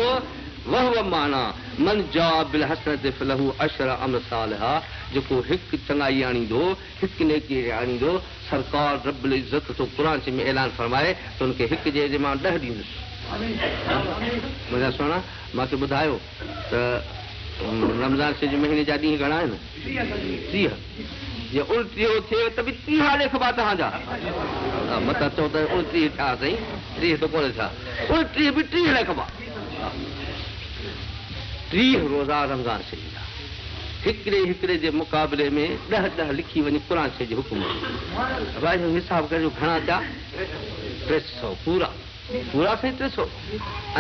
वह माना मन जा बिल हसनत फलहू अशर अमसालहा जेको हिकु चङाई आणींदो हिकु नेकी आणींदो सरकार रब्बुल इज़्ज़त तो क़ुर में ऐलान फरमाए त हुनखे हिकु जे मां 10 ॾींदुसि मुंहिंजा सोना मूंखे ॿुधायो त रमज़ान शरीफ़ जे महीने जा ॾींहं घणा आहिनि 30 जे 29 थिए त बि 30 लिखबा तव्हांजा मथां चओ त 29 थिया साईं 30 त कोन थिया 29 बि 30 लिखबा 30 रोज़ा रमज़ान शरीफ़ जा हिकिड़े जे मुक़ाबले में 10 लिखी वञे क़ुर शरीफ़ जो हुकुम भाई हिसाब करियो घणा थिया 300 पूरा साईं 300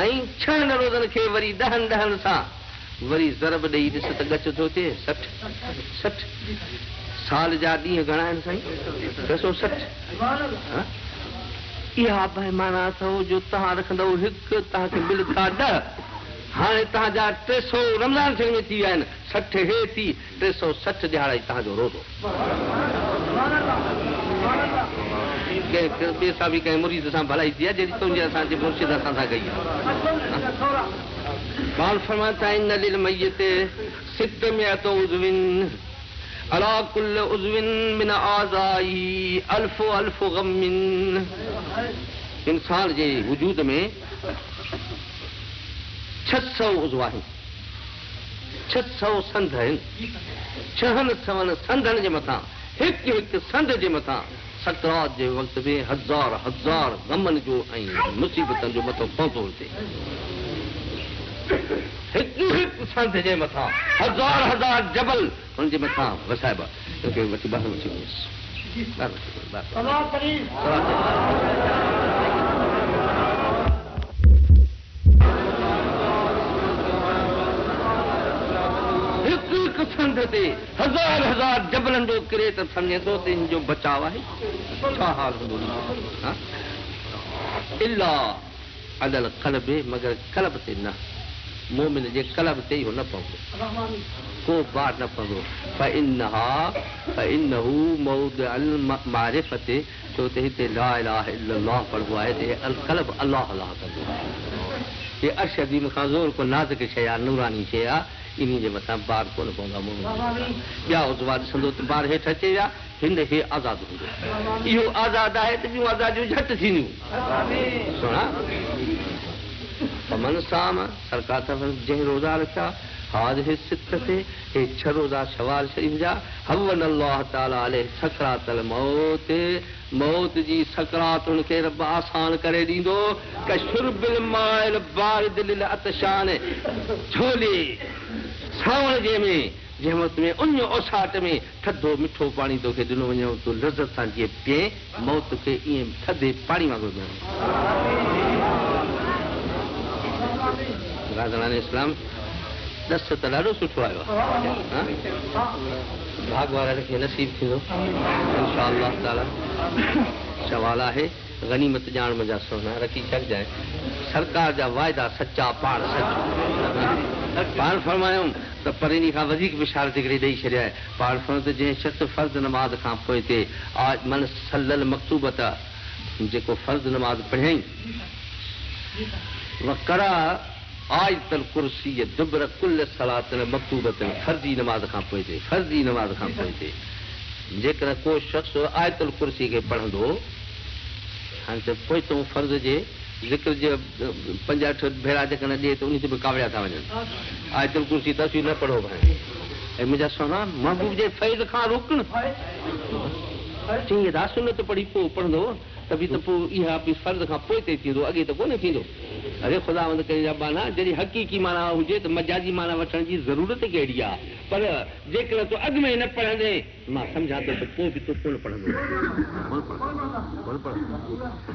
ऐं 6 रोज़नि खे वरी 10 सां वरी ज़रब ॾेई ॾिस त गच थो थिए 60 साल जा ॾींहं घणा आहिनि साईं 360 इहा बेमाना अथव जो तव्हां रखंदव हिकु तव्हांखे मिलंदा 10 हाणे तव्हांजा 300 रमज़ान शरीफ़ में थी विया आहिनि 60 हे थी 360 ॾिहाड़ा ई तव्हांजो रोज़ो कंहिं ॿिए सां बि कंहिं मुरीद सां भलाई थी आहे जहिड़ी तुंहिंजे असांजे मुर्शिद असां सां कई आहे पाण फरमाता इन लिल मय्यत 600 उज़विन अला कुल्ल उज़विन मिन आज़ाई अल्फ गमिन इंसान जे वजूद में 600 उज़व आहिनि 600 संध आहिनि 600 संधनि जे मथां हिकु संध जे मथां सकरात जे वक़्त में हज़ार गमन जो ऐं मुसीबतनि जो मथो पहुतो हुजे हिकु संध जे मथां हज़ार जबल हुनजे मथां वसाइबा वठी बस हिकु संध ते हज़ार जबलनि जो किरे त सम्झे थो त हिन जो बचाव आहे छा हाल हूंदो इला अदल कल्ब मगर कल्ब ते न मोमिन जे कल्ब ते इहो न पवंदो को बार न पवंदो फइन्नहु मौदिअल मारिफत छो त हिते ला इलाहा इल्लल्लाह पढ़बो आहे ते अल कल्ब अल्लाह कंदो हे अर्श अज़ीम खां ज़ोर को नाज़ुक शइ आहे नूरानी शइ आहे इन्ही जे मथां बार कोन पवंदा ॿिया उज़वा ॾिसंदो त बार हेठि अचे विया हिन हे आज़ादु हूंदो इहो आज़ादु आहे त ॿियूं आज़ादियूं झटि थींदियूं सुणा मन साम सरकार तरफ़ जंहिं रोज़ा रखिया हाज हे सित ते हे 6 रोज़ा शवाल शरीफ़ जा हवन अल्लाह ताला अलैहि सकरातल मौत जी सकरात हुनखे रब आसान करे ॾींदो कशुरबिल माइल बारिद लिल अतशान झोले सावण जे में जंहिं वक़्त में उन ओसाट में थधो मिठो पाणी तोखे ॾिनो वञो तूं लज़त सां जीअं पीए मौत खे ईअं थधे पाणी वांगुरु राज़ान इस्लाम दस त ॾाढो सुठो आयो आहे भाग वारनि खे नसीब थींदो इंशाअल्लाह ताला सवाल आहे गनीमत ॼाण मुंहिंजा सोना रखी छॾिजांइ सरकार जा वाइदा सचा पाण सच पाण फरमायूं त पर इन खां वधीक बिशारत हिकिड़ी ॾेई छॾिया आहे पाण फरमायूं त जंहिं शख़्स फ़र्ज़ नमाज़ खां पोइ ते मन सलल मकतूबत जेको फ़र्ज़ नमाज़ पढ़ियईं वकरा आयतल कुर्सी दुबर कुल सलातन मकतूबतन फर्जी नमाज खां पोइ ते फर्जी नमाज खां पोइ ते जेकर को शख्स आयतल कुर्सी खे पढ़ंदो हाणे त पोइ तो फर्ज़ जे ज़िक्र जे 5-8 भेरा जेकॾहिं ॾिए त उन ते बि कावड़िया था वञनि आयतल कुर्सी तस्वीर न पढ़ो भाई ऐं मुंहिंजा सोना महबूब जे फैज़ खां रोकण चई दा सुन्नत पढ़ी पोइ पढ़ंदो तभी तो इहा फर्ज़ खां पोइ ते थींदो अॻे त कोन्हे थींदो अरे ख़ुदावंद करे रब्बाना जॾहिं हक़ीक़ी माना हुजे त मजाजी माना वठण जी ज़रूरत कहिड़ी आहे पर जेकॾहिं तूं अॻु में न पढ़ंदे मां सम्झां थो त पोइ बि तूं कोन पढ़ंदो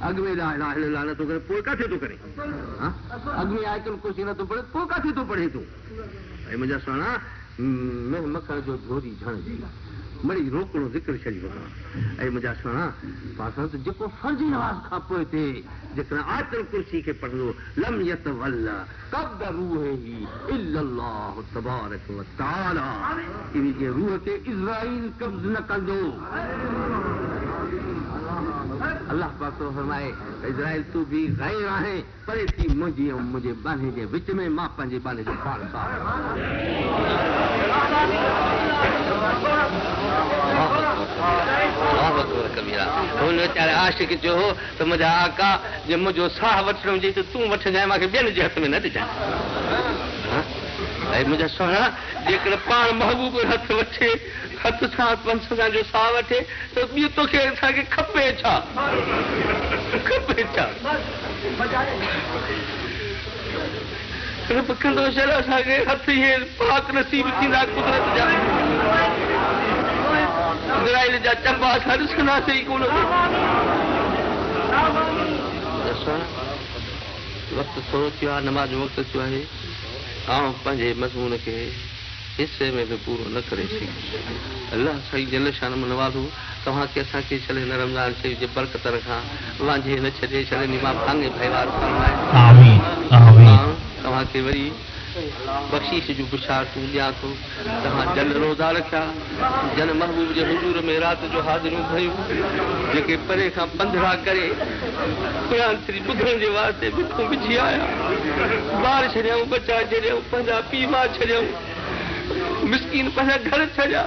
अॻु में न थो करे पोइ किथे थो करे अॻु में आयतुल कुर्सी नथो पढ़े पोइ किथे थो पढ़े तूं ऐं मुंहिंजा सुहिणा मखण जो झोरी झण मड़ी रोकणो ज़िक्र शरीफ़ खां ऐं मुंहिंजा सुहिणा पासा त जेको फर्ज़ी नमाज़ खां पोइ थिए जेकॾहिं आयतुल कुर्सी खे पढ़ंदो लम यतवल्ला क़ब्द रूहिही इल्लल्लाहु तबारक व तआला इन जे रूह ते इज़राइल कब्ज़ न कंदो अल्लाह पाक फरमाए इज़राइल तू भी गैर आहे परे थी मुंहिंजी ऐं मुंहिंजे बाने जे विच में मां पंहिंजे बाने जो पाण साफ़ हुन वीचारे आशिक जो हो त मुंहिंजा आका जे मुंहिंजो साह वठणो हुजे त तूं वठजांइ मूंखे ॿियनि जे हथ में न ॾिजांइ ऐं मुंहिंजा सुहिणा जेकॾहिं पाण महबूब हथ वठे हथ सां पंस सां जो साह वठे त ॿियो तोखे असांखे खपे छा खपे छा कंदो छल असांखे हथ इहे पाक नसीब थींदा कुदरत जा इज़राइल जा चंबा असां ॾिसंदासीं ई कोन वक़्तु थोरो थियो आहे नमाज़ वक़्तु थियो आहे ऐं पंहिंजे मज़मून खे हिसे में बि पूरो न करे सघी अल्लाह साईं जल शान नवाज़ो तव्हांखे असांखे छॾे हिन रमज़ान शरीफ़ जे बरकतनि खां वांझे न छॾे छॾे मां भाङे भईवार तव्हांखे वरी बख़्शीश जूं बिशारतूं ॾियां थो तव्हां जल रोज़ा रखिया जन महबूब जे हुजूर में राति जो हाज़िरियूं कयूं जेके परे खां पंधरा करे क़ुर शरीफ़ ॿुधण जे वास्ते बिठूं बिछी आया ॿार छॾियऊं बचा छॾियऊं पंहिंजा पीउ माउ छॾियऊं मिसकीन पंहिंजा घर छॾिया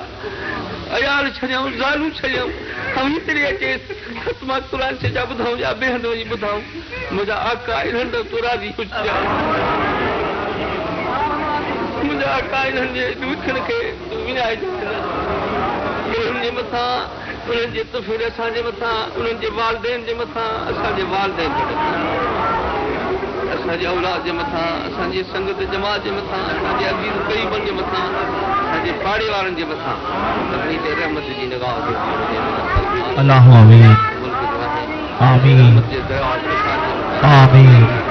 अयाल छॾियऊं ज़ालूं छॾियऊं हेतिरे अचे ख़तमा क़ुर से जा ॿुधऊं या ॿिए हंधि वञी ॿुधऊं मुंहिंजा आका इन्हनि तूं राज़ी हुजे मुंहिंजा आका इन्हनि जे ॾुखनि खे तूं विञाए उन्हनि जे मथां उन्हनि जे तुफ़िर असांजे मथां उन्हनि जे वालदेन जे मथां असांजे वालदेन जे मथां असांजे औलाद जे मथां असांजी संगत जमात जे मथां असांजे अज़ीज़ क़रीबनि जे मथां असांजे पाड़े वारनि जे मथां सभिनी ते रहमत जी निगाह अल्लाहु आमीन आमीन आमीन